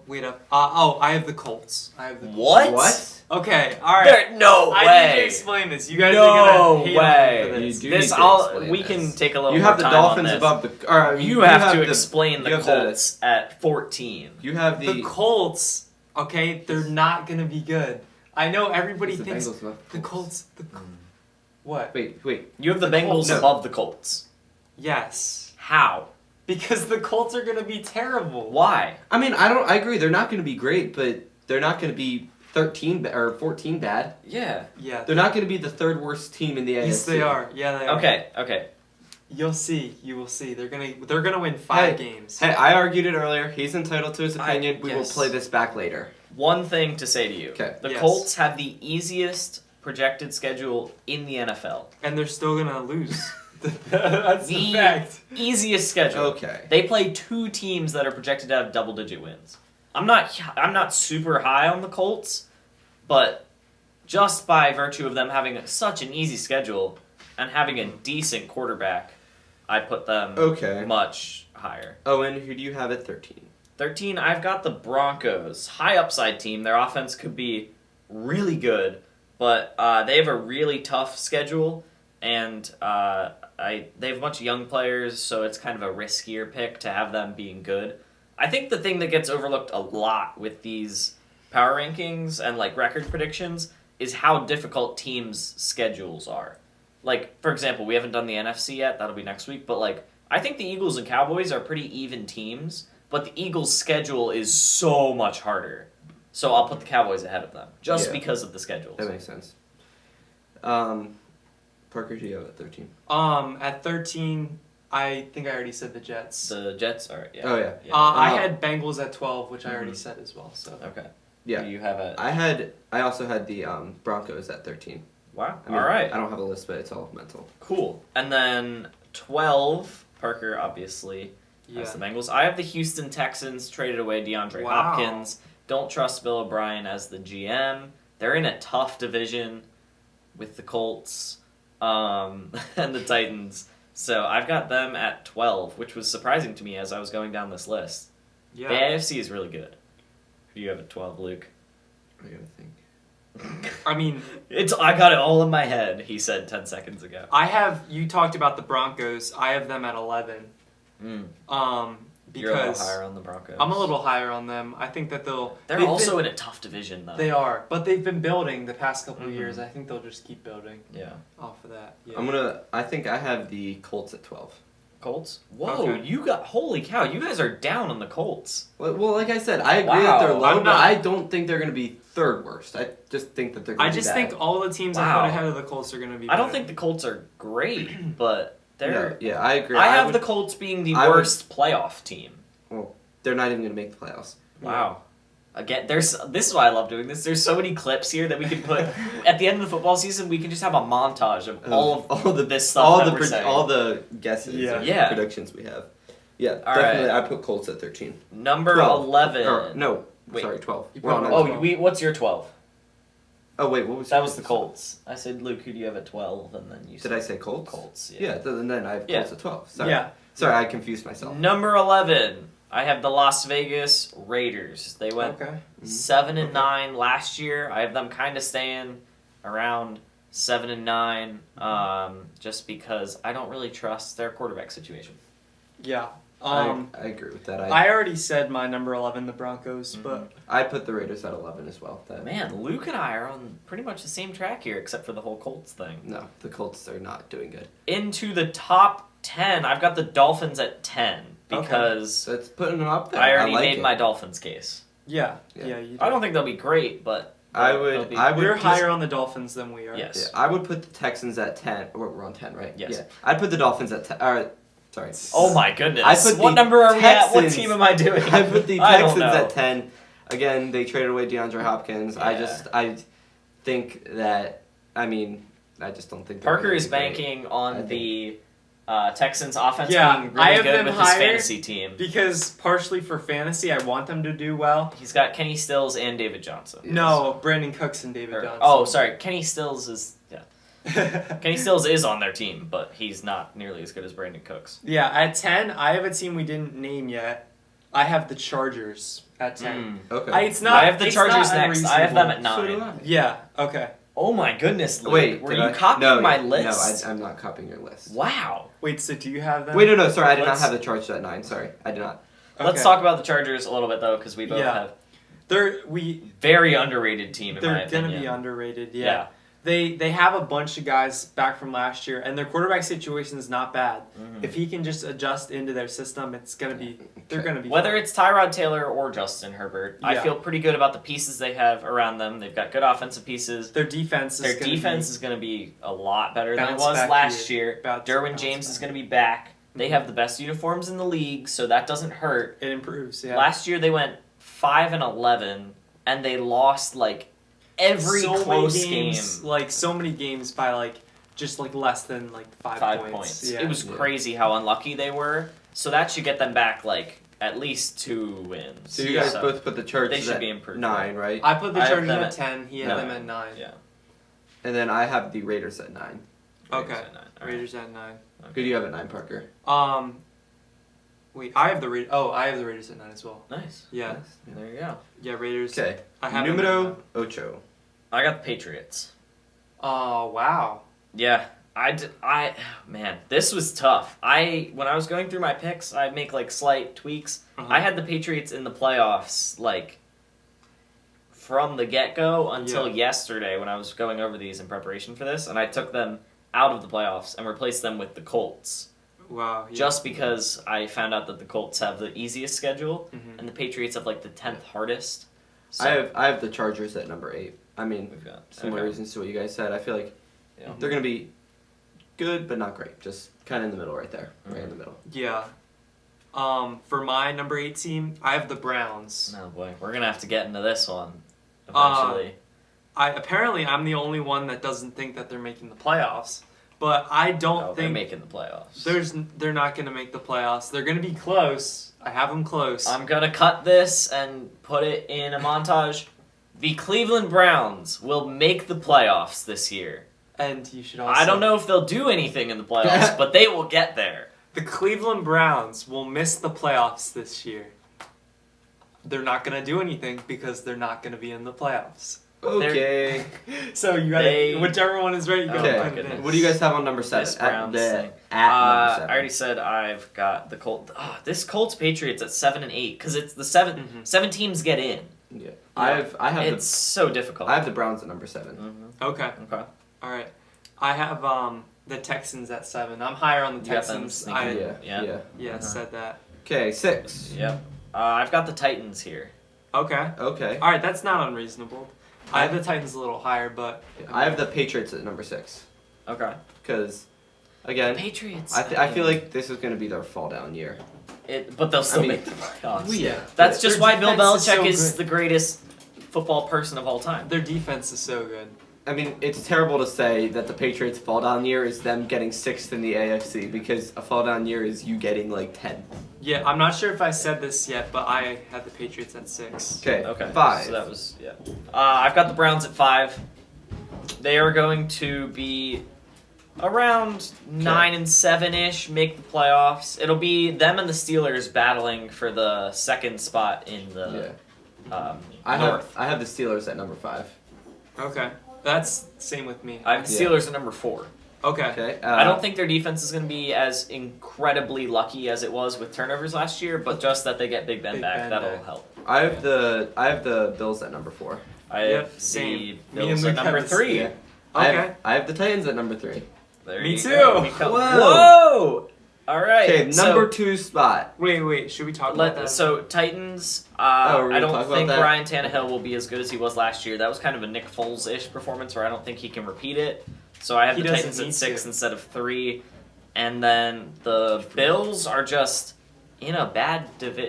Wait up. I have the Colts. I have the. What? What? Okay. All right. There, no I way. need to explain this. You guys No are gonna hate way. on me for this. You do need This, to I'll, explain we this. can take a little You more have the time on Dolphins this. above the. Or, I mean, You have to the- explain the you have Colts at 14. You have The Colts. Okay, they're not gonna be good. I know everybody the thinks Bengals above the Colts. What? Wait. You have the The Bengals Colts- no. above the Colts. Yes. How? Because the Colts are gonna be terrible. Why? I mean, I agree. They're not going to be great, but they're not going to be 13 or 14 bad. Yeah. Yeah. They're not going to be the third worst team in the AFC. Yes, they are. Yeah, they are. Okay. You'll see. You will see. They're gonna win 5 games. Hey, I argued it earlier. He's entitled to his opinion. We will yes. play this back later. One thing to say to you. Okay. The Yes. Colts have the easiest projected schedule in the NFL. And they're still gonna lose. That's the fact. Easiest schedule. Okay. They play 2 teams that are projected to have double-digit wins. I'm not super high on the Colts, but just by virtue of them having such an easy schedule and having a decent quarterback, I put them Okay. much higher. Owen, who do you have at 13? 13, I've got the Broncos. High upside team. Their offense could be really good, but they have a really tough schedule, and they have a bunch of young players, so it's kind of a riskier pick to have them being good. I think the thing that gets overlooked a lot with these power rankings and like record predictions is how difficult teams' schedules are. Like, for example, we haven't done the NFC yet, that'll be next week, but like, I think the Eagles and Cowboys are pretty even teams, but the Eagles' schedule is so much harder. So I'll put the Cowboys ahead of them, just Yeah. because of the schedules. That makes sense. Parker, who do you have at 13? At 13, I think I already said the Jets. The Jets are, yeah. Oh, yeah. I had Bengals at 12, which I already Mhm. said as well. So Okay. Yeah. Who do you have at? I also had the Broncos at 13. Wow. I mean, All right. I don't have a list, but it's all mental. Cool. And then 12, Parker obviously yeah, has the Bengals. I have the Houston Texans, traded away DeAndre Wow. Hopkins. Don't trust Bill O'Brien as the GM. They're in a tough division with the Colts and the Titans. So I've got them at 12, which was surprising to me as I was going down this list. The yeah. AFC is really good. Who do you have at 12, Luke? I gotta think. I mean, I got it all in my head, he said 10 seconds ago. you talked about the Broncos. I have them at 11. Mm. Because You're a little higher on the Broncos. I'm a little higher on them. I think that They're they've also been- in a tough division, though. they are, but they've been building the past couple of Mhm. years. I think they'll just keep building Yeah. off of that. Yeah. I think I have the Colts at 12. Colts? Whoa, Okay. holy cow, you guys are down on the Colts. Well, like I said, I agree Wow. that they're low, I'm but not- I don't think they're going to be third worst. I just think that they're going I to be just bad. think all the teams I Wow. put ahead of the Colts are going to be I don't better. think the Colts are great, but they're. No, yeah, I agree. I have would- the Colts being the I would- worst playoff team. They're not even going to make the playoffs. Wow. Again, this is why I love doing this. There's so many clips here that we can put at the end of the football season. We can just have a montage of all the this stuff that we're saying. all the guesses, Yeah. and Yeah. predictions we have. Yeah, All definitely. right. I put Colts at 13. Number 12. 11. Or, no, Wait. sorry, 12. You We're put on them that. at Oh, 12. what's your 12? Oh wait, what was That your- was the Colts. I said, Luke, who do you have at 12? And then you Did said I say Colts? Colts. Yeah, then I have Yeah. Colts at 12. Sorry. Yeah. Sorry, I confused myself. Number 11. I have the Las Vegas Raiders. They went Okay. 7-9 last year. I have them kind of staying around 7-9, just because I don't really trust their quarterback situation. Yeah. I agree with that. I already said my number 11, the Broncos, Mhm. but I put the Raiders at 11 as well. Man, Luke and I are on pretty much the same track here, except for the whole Colts thing. No, the Colts are not doing good. Into the top 10, I've got the Dolphins at 10 Okay. because So it's putting them up there. I already like made it. my Dolphins case. yeah. Yeah. Yeah, you I don't think they'll be great, but I they'll would. be- I would. We're just- higher on the Dolphins than we are. Yes. Yeah, I would put the Texans at 10. We're on 10, right? Yes. Yeah. I'd put the Dolphins at 10. Sorry. Oh my goodness! I put what the number are we at? What Texans- team am I doing? I put the I don't Texans know. at 10. Again, they traded away DeAndre Hopkins. Yeah. I think that, I mean, I just don't think they're Parker gonna is be great. banking I on think- the Texans offense Yeah, being I really have good them with his higher fantasy team. Because partially for fantasy, I want them to do well. He's got Kenny Stills and David Johnson. Yes. No, Brandon Cooks and David Or- Johnson. oh, sorry. Kenny Stills is Kenny Stills is on their team, but he's not nearly as good as Brandon Cooks. Yeah, at 10, I have a team we didn't name yet. I have the Chargers at 10. Okay. It's not. I have the it's Chargers not next. I have them at unreasonable. So do 9. I. Yeah. Okay. Oh my goodness, Luke. Wait, were did you I? copying No, my No, list? I'm not copying your list. Wow. Wait. So do you have them? Wait, no, sorry, I did not Let's- have the Chargers at 9. Sorry, I did not. Let's Okay. talk about the Chargers a little bit though, because we both Yeah. have They're very underrated team in my They're gonna opinion. be underrated. yeah. Yeah. They have a bunch of guys back from last year, and their quarterback situation is not bad. Mhm. If he can just adjust into their system, it's gonna be. They're gonna be. Whether fine. it's Tyrod Taylor or Justin Herbert, I Yeah. feel pretty good about the pieces they have around them. They've got good offensive pieces. their defense is Their gonna defense be is going to be a lot better than it bounce was back last year. bounce- Derwin bounce James back. is going to be back. They Mhm. have the best uniforms in the league, so that doesn't hurt. It improves. Yeah. Last year they went 5-11, and they lost like every so close many games, game. like so many games by like just like less than like 5 points. points. Yeah. It was Yeah. crazy how unlucky they were. So that should get them back like at least 2 wins. So you guys So both put the Chargers they should at be improved. 9, right? I put the I have Chargers them at at- 10. He had no. them at 9. Yeah. And then I have the Raiders at 9. Okay. Raiders at 9. All right. Raiders at 9. Who do you have at 9, Parker? Wait, I have the Raiders. Oh, I have the Raiders at 9 as well. Nice. Yeah. There you go. Yeah, Raiders. Okay. I have them at Numero 9. ocho. I got the Patriots. Oh, wow. Yeah, man, this was tough. When I was going through my picks, I make like slight tweaks. Uh-huh. I had the Patriots in the playoffs like from the get-go until Yeah. yesterday when I was going over these in preparation for this, and I took them out of the playoffs and replaced them with the Colts. Wow. Yeah. Just because I found out that the Colts have the easiest schedule Mhm. and the Patriots have like the 10th hardest. So I have the Chargers at number 8. I mean, we've got similar reasons to what you guys said. I feel like Yeah. they're going to be good, but not great. Just kind of in the middle right there. Right in the middle. Yeah. For my number 8 team, I have the Browns. Oh boy, we're gonna have to get into this one Uh, eventually. I'm the only one that doesn't think that they're making the playoffs, but I don't Oh, they're think making the playoffs. they're not going to make the playoffs. They're going to be close. I have them close. I'm gonna cut this and put it in a montage. The Cleveland Browns will make the playoffs this year. and you should also. I don't know if they'll do anything in the playoffs, but they will get there. The Cleveland Browns will miss the playoffs this year. They're not going to do anything because they're not going to be in the playoffs. Okay. So you got to They- whichever one is right. You got Okay. to my put it in. goodness. What do you guys have on number 7? This Browns thing. At number 7. I already said I've got the Colts. This Colts Patriots at 7 and 8 because it's the 7. Mhm. 7 teams get in. Yeah. I have It's so difficult. the Browns at number 7. Mhm. Okay. Okay. All right. I have the Texans at 7. I'm higher on the You got them Texans. sneaking I Yeah. Uh-huh. said that. Okay, 6. Yep. I've got the Titans here. Okay. Okay. All right, that's not unreasonable. I have the Titans a little higher, but I have the Patriots at number 6. Okay. Because, again, Patriots. I feel like this is going to be their fall down year. but they'll still I mean, make the playoffs. well, yeah, That's their just why Bill defense Belichick is is so the greatest football person of all time. their defense is so good. I mean, it's terrible to say that the Patriots' fall down year is them getting 6th in the AFC because a fall down year is you getting like 10. Yeah, I'm not sure if I said this yet, but I had the Patriots at 6. Okay. Okay. 5. So that was yeah. I've got the Browns at 5. They are going to be around 9 and 7 ish. Make the playoffs. It'll be them and the Steelers battling for the second spot in the North. I have the Steelers at number 5. Okay, that's same with me. I have the Yeah. Steelers at number 4. Okay. Okay. I don't think their defense is going to be as incredibly lucky as it was with turnovers last year, but just that they get Big Ben Big back, Ben that'll back. help. I have the Bills at number 4. I Yep, have same. the Me Bills and at Luke number have 3. Yeah. Okay. I have the Titans at number 3. There Me you too. go. We come- Whoa. Whoa! All right. Okay, so- number 2 spot. Wait. Should we talk about that? So Titans, we're I gonna don't talk about think that? Ryan Tannehill will be as good as he was last year. That was kind of a Nick Foles-ish performance where I don't think he can repeat it. So I have He the doesn't Titans at need 6 to. instead of 3. And then the Bills are just in a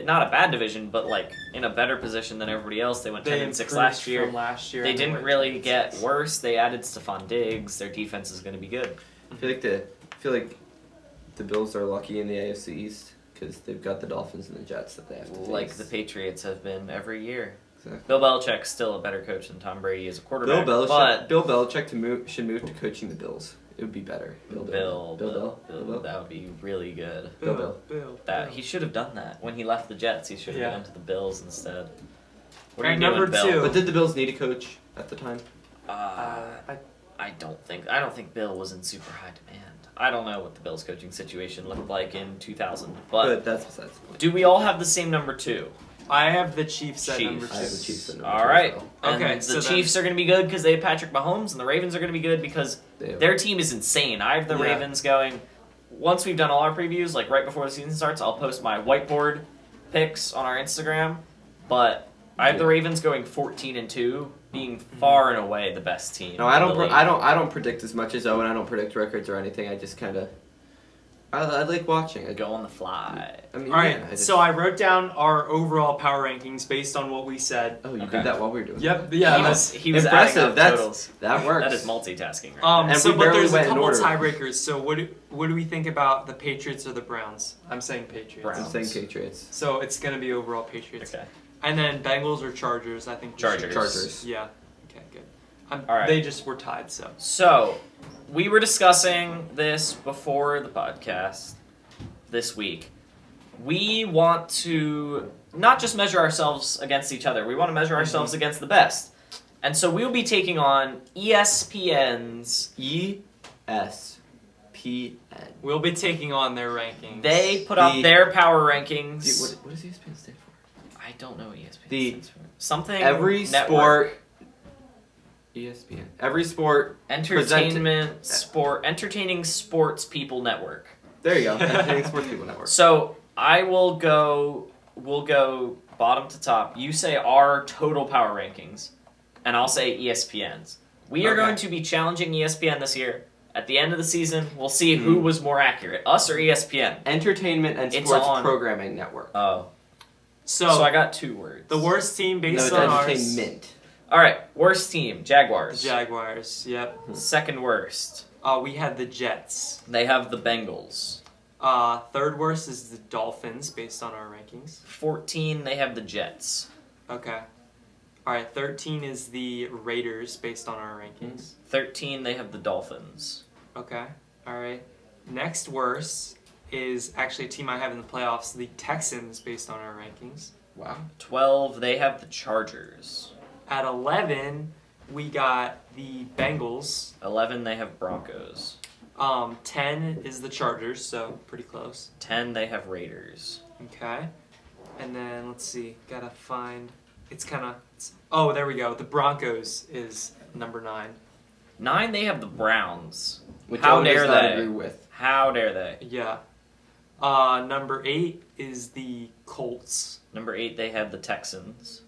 not a bad division, but like in a better position than everybody else. They went 10-6 improved last year. From last year. They and didn't went really 10-6. get worse. They added Stephon Diggs. Their defense is going to be good. I feel like the Bills are lucky in the AFC East because they've got the Dolphins and the Jets that they have to face. Like the Patriots have been every year. Exactly. Bill Belichick's still a better coach than Tom Brady as a quarterback. Bill but Belichick should move to coaching the Bills. It would be better. Bill, that would be really good. Bill. He should have done that when he left the Jets. He should have Yeah. gone to the Bills instead. What Alright, are you doing, number Bill? 2. But did the Bills need a coach at the time? I don't think Bill was in super high demand. I don't know what the Bills coaching situation looked like in 2000, But that's besides the point. do we all have the same number 2? I have the Chiefs at number 2. I have the Chiefs at number All 2 right. as well. And Okay, the so Chiefs are going to be good because they have Patrick Mahomes, and the Ravens are going to be good because They have- their team is insane. I have the Yeah. Ravens going. Once we've done all our previews, like right before the season starts, I'll post my whiteboard picks on our Instagram. But I have the Ravens going 14-2, being far and away the best team. No, I in don't. the league. I don't predict as much as Owen. I don't predict records or anything. I just kind of. I like watching. Go on the fly. I mean, All right, yeah, I just, so I wrote down our overall power rankings based on what we said. Oh, you Okay. did that while we were doing. Yep, it. yeah. He was Impressive. adding up That's- totals. That works. That is multitasking. Right there. And So, we but barely there's a went in couple order. tiebreakers. So, what do we think about the Patriots or the Browns? I'm saying Patriots. Browns. I'm saying Patriots. So it's gonna be overall Patriots. Okay. And then Bengals or Chargers. I think we should- Chargers. Chargers. Yeah. Okay, good. All right. They just were tied. So. So, we were discussing this before the podcast this week. We want to not just measure ourselves against each other, we want to measure ourselves against the best. And so we will be taking on ESPN's. ESPN. We'll be taking on their rankings. They put out their power rankings. What does ESPN stand for? I don't know what ESPN The- stands for. Something. Every network. sport. ESPN. Every sport. Entertaining sports people network. There you go. Entertaining Sports People Network. So we'll go bottom to top. You say our total power rankings, and I'll say ESPN's. We are Okay. going to be challenging ESPN this year. At the end of the season, we'll see who was more accurate, us or ESPN. Entertainment and It's Sports on. Programming Network. Oh, So, so I got 2 words. the worst team No, based it's on ours. entertainment. All right, worst team, Jaguars. Jaguars. Yep. Second worst, We had the Jets. they have the Bengals. Third worst is the Dolphins based on our rankings. 14, they have the Jets. Okay. All right. 13 is the Raiders based on our rankings. 13, they have the Dolphins. Okay. All right. Next worst is actually a team I have in the playoffs, the Texans based on our rankings. Wow. 12, they have the Chargers. At 11, we got the Bengals. 11, they have Broncos. 10 is the Chargers, so pretty close. 10, they have Raiders. Okay. And then let's see. Gotta find. It's kind of. Oh, there we go. The Broncos is number 9. 9, they have the Browns. Which How Owen does dare not they? agree with. How dare they? Yeah. Number 8 is the Colts. Number 8, they have the Texans.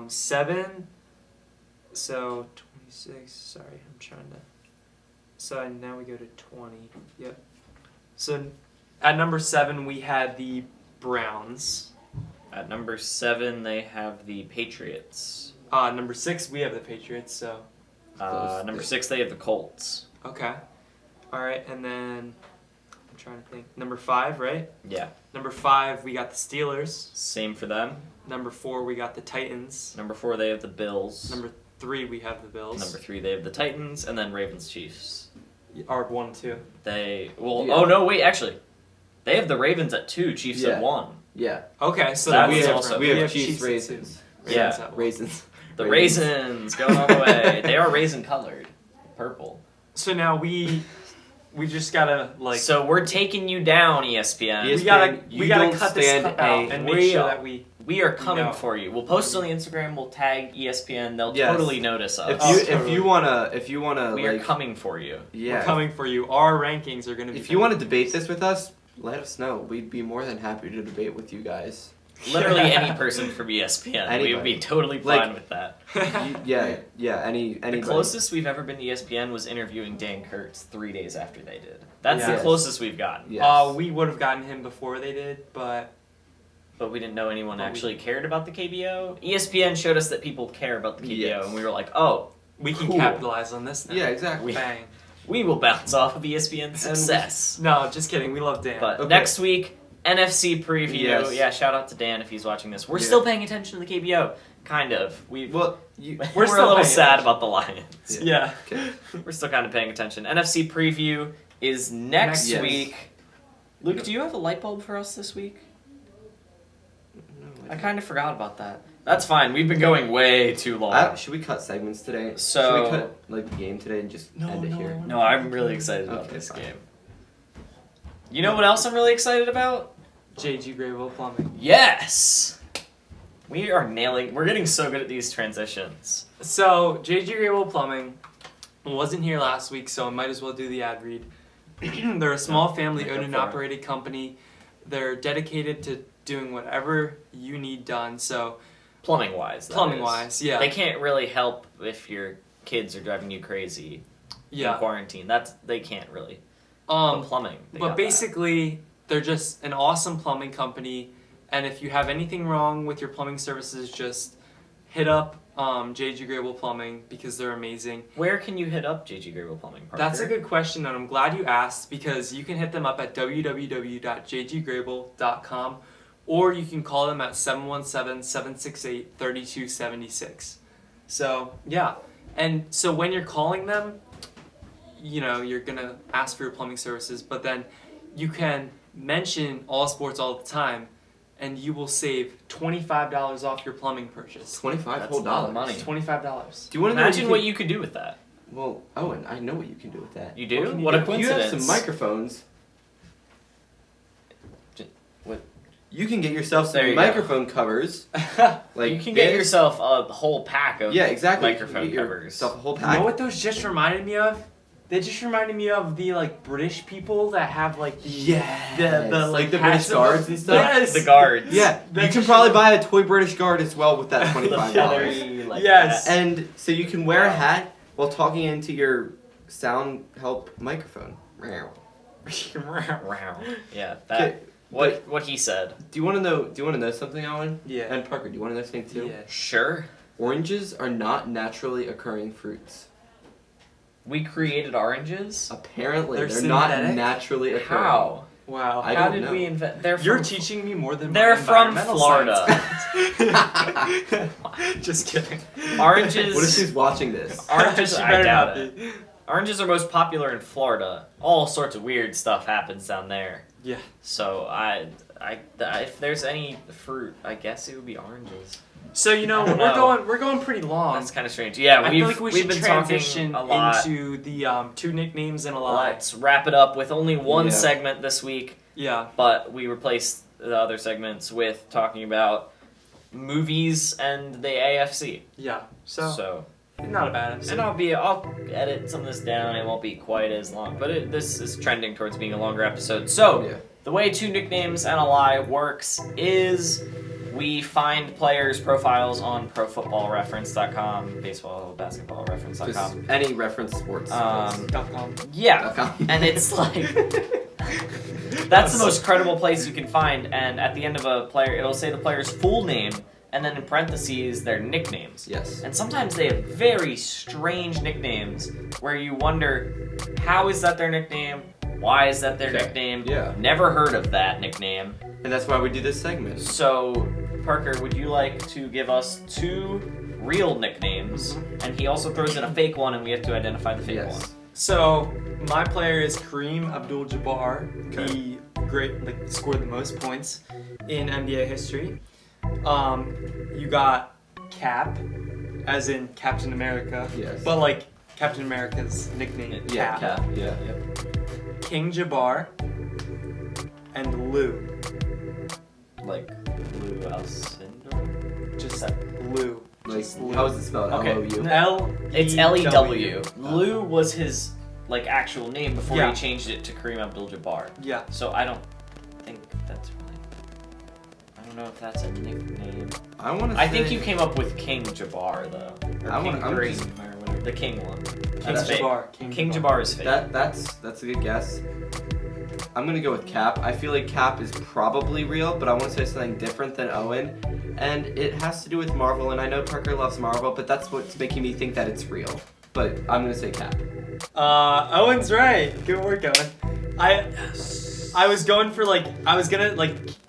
7. So 26. Sorry, I'm trying to. So now we go to 20. Yep. So at number 7 we had the Browns. At number 7, they have the Patriots. Number 6 we have the Patriots. So Close. Number 6, they have the Colts. okay. All right, and then I'm trying to think. Number 5, right? Yeah. Number 5 we got the Steelers. Same for them. Number 4 we got the Titans. Number 4, they have the Bills. Number 3 we have the Bills. Number 3, they have the Titans. And then Ravens Chiefs. Or 1 and 2. Yeah. Yeah. Oh no, wait, actually. They have the Ravens at 2, Chiefs Yeah. at 1. Yeah. Okay, so That's we have also- we have Chiefs Chiefs at raisins. 2. Yeah. at 1. Raisins. The Raisins going all the way. They are raisin colored. Purple. So now we just gotta like So we're taking you down, ESPN. Yes. we gotta ESPN, we you gotta don't cut this stand clip out a- and make we sure are- that we We are coming No. for you. We'll post on the Instagram. We'll tag ESPN. They'll Yes. totally notice us. If you wanna we are like coming for you. yeah. we're coming for you. Our rankings are gonna be If you want to debate this with us, let us know. We'd be more than happy to debate with you guys. Literally any person from ESPN. We would be Anybody. totally Like- fine with that. Any The closest we've ever been to ESPN was interviewing Dan Kurtz 3 days after they did. That's the Yes. closest we've gotten. Yes. We would have gotten him before they did, but But we didn't know anyone But we- actually cared about the KBO. ESPN showed us that people care about the KBO, Yes. and we were like, oh, we can Cool. capitalize on this now. Yeah, exactly. Bang. we will bounce off of ESPN's success. No, just kidding. We love Dan. But Okay. next week, NFC preview. Yes. Yeah, shout out to Dan if he's watching this. We're Yeah. still paying attention to the KBO. Kind of. Well, We're We're a still little paying sad attention. about the Lions. yeah. okay. We're still kind of paying attention. NFC preview is next Yes. week. Luke, do you have a light bulb for us this week? I kind of forgot about that. That's fine. We've been going way too long. Should we cut segments today? So- should we cut like the game today and just end it here? No, I'm really excited about Okay, this fine. game. You know what else I'm really excited about? JG Grayville Plumbing. Yes! We are nailing. We're getting so good at these transitions. So JG Grayville Plumbing wasn't here last week, so I might as well do the ad read. They're a small family Make owned up and for it. operated company. They're dedicated to doing whatever you need done. So Plumbing wise. plumbing wise, yeah, They can't really help if your kids are driving you crazy in yeah. quarantine. They can't really. But plumbing. They got But that. basically, they're just an awesome plumbing company. And if you have anything wrong with your plumbing services, just hit up JG Grable Plumbing because they're amazing. Where can you hit up JG Grable Plumbing? Parker? That's a good question, and I'm glad you asked because you can hit them up at www.jggrable.com or you can call them at 717-768-3276. So, yeah. And so when you're calling them, you know, you're going to ask for your plumbing services, but then you can mention All Sports All the Time and you will save $25 off your plumbing purchase. $25 That's whole a lot dollars. of money. $25. Do you want to know? Imagine what you could do with that. Well, Owen, I know what you can do with that. You do? What can you What do? a If you coincidence. have some microphones. What? You can get yourself There some you go. microphone covers. Like You can get this. yourself a whole pack of Yeah, exactly. You can microphone get covers. yourself a whole You pack. know what those just reminded me of? They just reminded me of the like British people that have like the Yes. the like the hats British guards and stuff. Yes. The guards. Yeah, That you can just- probably buy a toy British guard as well with that The $25. feathery, like Yes. that. And so you can wear a hat while talking into your sound help microphone. Wow. Yeah, Okay, that. What he said. Do you want to know? Do you want to know something, Owen? Yeah. And Parker, do you want to know something too? Yeah. Sure. Oranges are not naturally occurring fruits. We created oranges. Apparently, They're they're not synthetic? naturally occurring. How? Wow. I How don't did know. we invent? They're You're from teaching me more than They're my from environmental Florida. science. Just kidding. Oranges. What if she's watching this? Oranges. She I better doubt not it. be. Oranges are most popular in Florida. All sorts of weird stuff happens down there. Yeah. So if there's any fruit, I guess it would be oranges. So you know I don't we're going pretty long. That's kind of strange. Yeah, I feel like we we've should been transition talking a lot. into the two nicknames and a lie. Let's wrap it up with only one Yeah. segment this week, Yeah. but we replaced the other segments with talking about movies and the AFC. Yeah. So not a bad episode. And I'll edit some of this down. It won't be quite as long, but this is trending towards being a longer episode. So Yeah. the way two nicknames and a lie works is we find players' profiles on ProFootballReference.com, baseball, basketball reference.com. Just any reference sports. .com. Yeah, .com. and it's like that's the most credible place you can find. And at the end of a player, it'll say the player's full name, and then in parentheses their nicknames. Yes. And sometimes they have very strange nicknames where you wonder, how is that their nickname? Why is that their Okay. nickname? Yeah. Never heard of that nickname. And that's why we do this segment. So, Parker, would you like to give us two real nicknames? And he also throws in a fake one, and we have to identify the fake one. Yes. So my player is Kareem Abdul-Jabbar. Okay. He scored the most points in NBA history. You got Cap, as in Captain America. Yes. But like Captain America's nickname, Yeah. Cap. Cap. Yeah. King Jabbar, and Lou. Like Lou Alcindor? Just Lou. Like, Just Lou. how is it spelled? Okay. L-O-U? L. It's L-E-W. Lou was his like actual name before Yeah. he changed it to Kareem Abdul-Jabbar. Yeah. So I don't think that's really. I don't know if that's a nickname. I want to. I think you came up with King Jabbar though. Or I King wanna- I'm Kareem, just- or whatever. The King one. King That's fake. Jabbar. King Jabbar is fake. That's a good guess. I'm gonna go with Cap. I feel like Cap is probably real, but I want to say something different than Owen, and it has to do with Marvel. And I know Parker loves Marvel, but that's what's making me think that it's real. But I'm gonna say Cap. Owen's right. Good work, Owen. I was going for I was gonna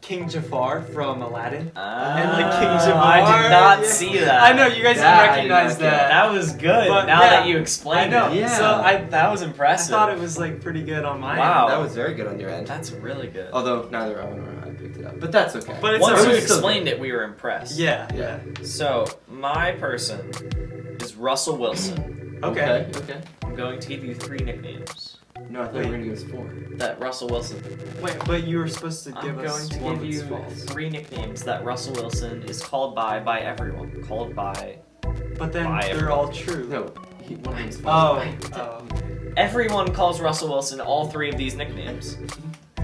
King Jafar from Aladdin. And King Jabbar. I did not yeah. see that. I know you guys Yeah, I didn't did recognize not get that. That was good. But, now yeah, that you explained I know. it. Yeah. So That was I impressive. thought it was pretty good on my Wow. end. That was very good on your end. That's really good. Although neither Owen or I picked it up, but that's okay. But it's Once okay. you It was still explained it, we were impressed. Yeah. Yeah. So, my person is Russell Wilson. Okay. Okay. I'm going to give you 3 nicknames No, I thought you were gonna give us 4. that Russell Wilson. Wait, but you were supposed to give I'm us going to one give you that's false. 3 nicknames that Russell Wilson is called by everyone. Called by But then By they're all true. No, one of them's Oh. false. Oh. everyone calls Russell Wilson all 3 of these nicknames.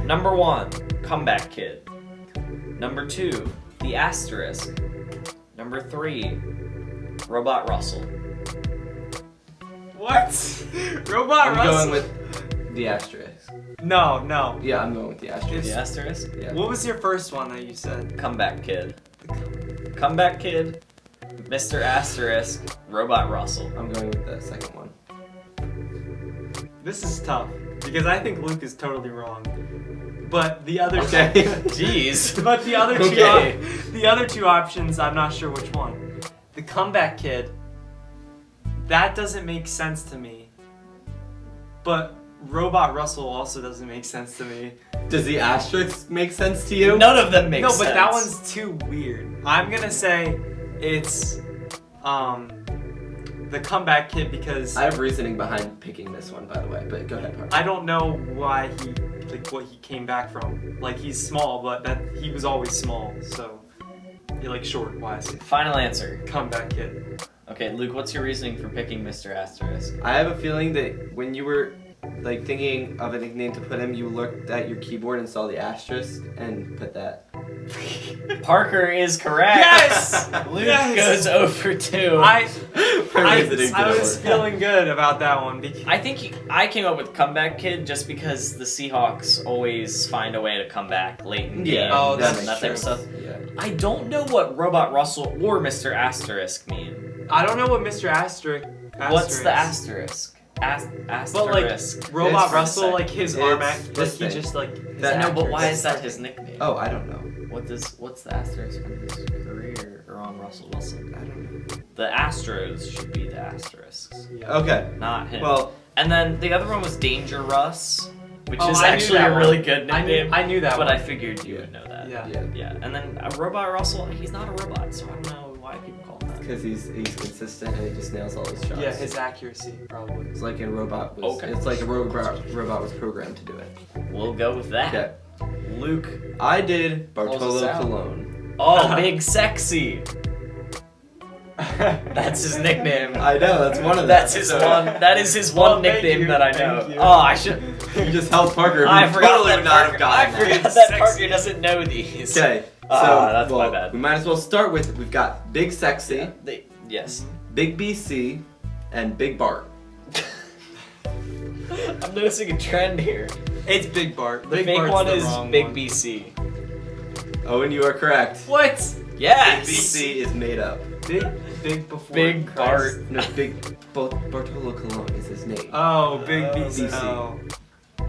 Number 1, Comeback Kid. Number 2, the Asterisk. Number 3, Robot Russell. What? Robot I'm Russell? going with the asterisk. No. Yeah, I'm going with the asterisk. The Asterisk? Yeah. What was your first one that you said? Comeback Kid. Comeback Kid, Mr. Asterisk, Robot Russell. I'm going with the second one. This is tough because I think Luke is totally wrong. But the other Okay. Jeez. But the other two Okay. the other 2 options, I'm not sure which one. The Comeback Kid, that doesn't make sense to me. But Robot Russell also doesn't make sense to me. Does the asterisk make sense to you? None of them make No, sense. but that one's too weird. I'm gonna say it's the Comeback Kid because I have reasoning behind picking this one, by the way. But go ahead, Parker. I don't know why what he came back from. He's small, but he was always small, so short wise. Final answer. Comeback Kid. Okay, Luke, what's your reasoning for picking Mr. Asterisk? I have a feeling that when you were thinking of a nickname to put him, you looked at your keyboard and saw the asterisk and put that. Parker is correct. Yes! Luke Yes! goes over 2. I Reasoning I didn't was work. feeling good about that one because I think I came up with Comeback Kid just because the Seahawks always find a way to come back late in Yeah. games Oh, and that's that type of stuff. Yeah. I don't know what Robot Russell or Mr. Asterisk mean. I don't know what Mr. Asterisk. What's the asterisk? Asterisk. Robot It's- Russell, his arm it's act, this he thing. just That- No, but why actress. is that his nickname? Oh, I don't know. What's the asterisk on his career or on Russell Wilson? I don't know. The Astros should be the asterisks, Yeah. Okay. not him. Well, And then the other one was Danger Russ, which Oh, is I knew actually that a really one. good I nickname. knew that but one. I figured you would know that. Yeah. yeah. Yeah, and then Robot Russell, he's not a robot, so I don't know why people call him that. Because he's consistent and he just nails all his shots. Yeah, his accuracy probably. It's like a robot was. Okay. It's like a robot was programmed to do it. We'll go with that. Okay. Luke. I did Close us Bartolo out. Colon. Oh, Big Sexy. That's his nickname. I know that's one of them. That's his one. That is his Well, one thank nickname you, that I thank know. you. Oh, I should. You just helped Parker. I who forgot totally that would not have Parker, I gotten forgot that. that Sexy. Parker doesn't know these. Okay. So That's my well, bad. we might as well start with we've got Big Sexy, Yeah, yes. Big BC, and Big Bart. I'm noticing a trend here. It's Big Bart. The Big fake Bart's one the is wrong Big one. BC. Owen, you are correct. What? Yes. Big BC is made up. Big before Big Christ. Bart. No, Bartolo Colon is his name. Oh, Big BC. BC.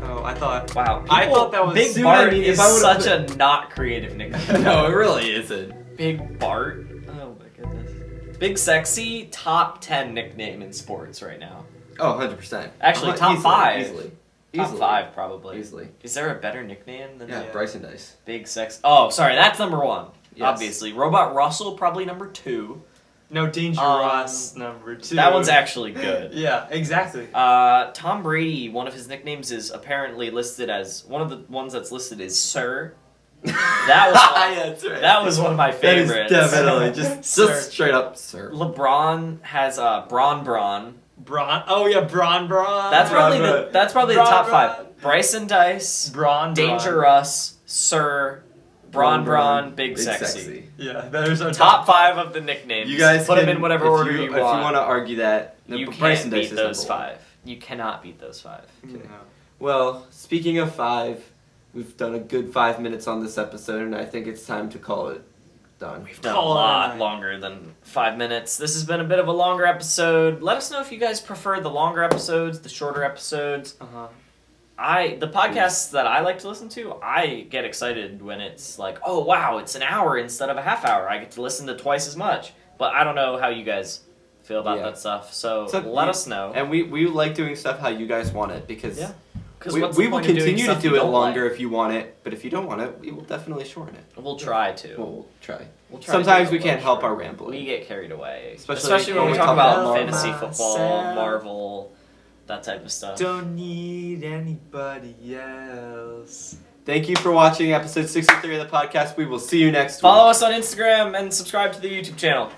Oh, I thought. Wow. I thought that was- Big See what I Bart mean? is If I would've such a not creative nickname. No, it really isn't. Big Bart. Oh my goodness. Big Sexy, top 10 nickname in sports right now. Oh, 100%. Actually, top Easily, 5. Easily. Top Easily. 5 probably. Easily. Is there a better nickname than Yeah, Yeah. Bryson Dice. Big Sex? Oh, sorry, that's number 1. Yes. Obviously. Robot Russell probably number 2. No, Dangerous number 2. That one's actually good. Yeah, exactly. Tom Brady, one of his nicknames is apparently listed as one of the ones that's listed is Sir. That was one, Yeah, that's right. that was one of my That is favorites. definitely just Sir. straight up sir. LeBron has Bron. Braun. Oh yeah, Braun. That's Bron, probably Bron. the that's probably Bron, the top Bron. 5. Bryson Dice, Braun. Danger Russ, Sir, Braun, Big Sexy. Yeah, there's our Top 5 of the nicknames. You guys put can, them in whatever if order you, you If you want. want to argue that, You Bryson can't Dice beat is those number 5. You cannot beat those 5. No. Well, speaking of 5, we've done a good 5 minutes on this episode, and I think it's time to call it done. We've done a Call it a lot night. longer than 5 minutes. This has been a bit of a longer episode. Let us know if you guys prefer the longer episodes, the shorter episodes. Uh-huh. The podcasts that I like to listen to, I get excited when it's like, oh wow, it's an hour instead of a half hour. I get to listen to twice as much. But I don't know how you guys feel about Yeah. that stuff. So So let you- us know. And we like doing stuff how you guys want it, because Yeah. 'Cause we what's the will point of doing continue to stuff you do it don't longer like? if you want it, but if you don't want it, we will definitely shorten it. We'll try to. We'll try. We'll try to Sometimes do it we a can't little help our shorter. rambling. We get carried away. Especially Especially when when we we talk talk about about fantasy myself. football, Marvel, that type of stuff. Don't need anybody else. Thank you for watching episode 63 of the podcast. We will see you next week. Follow us on Instagram and subscribe to the YouTube channel.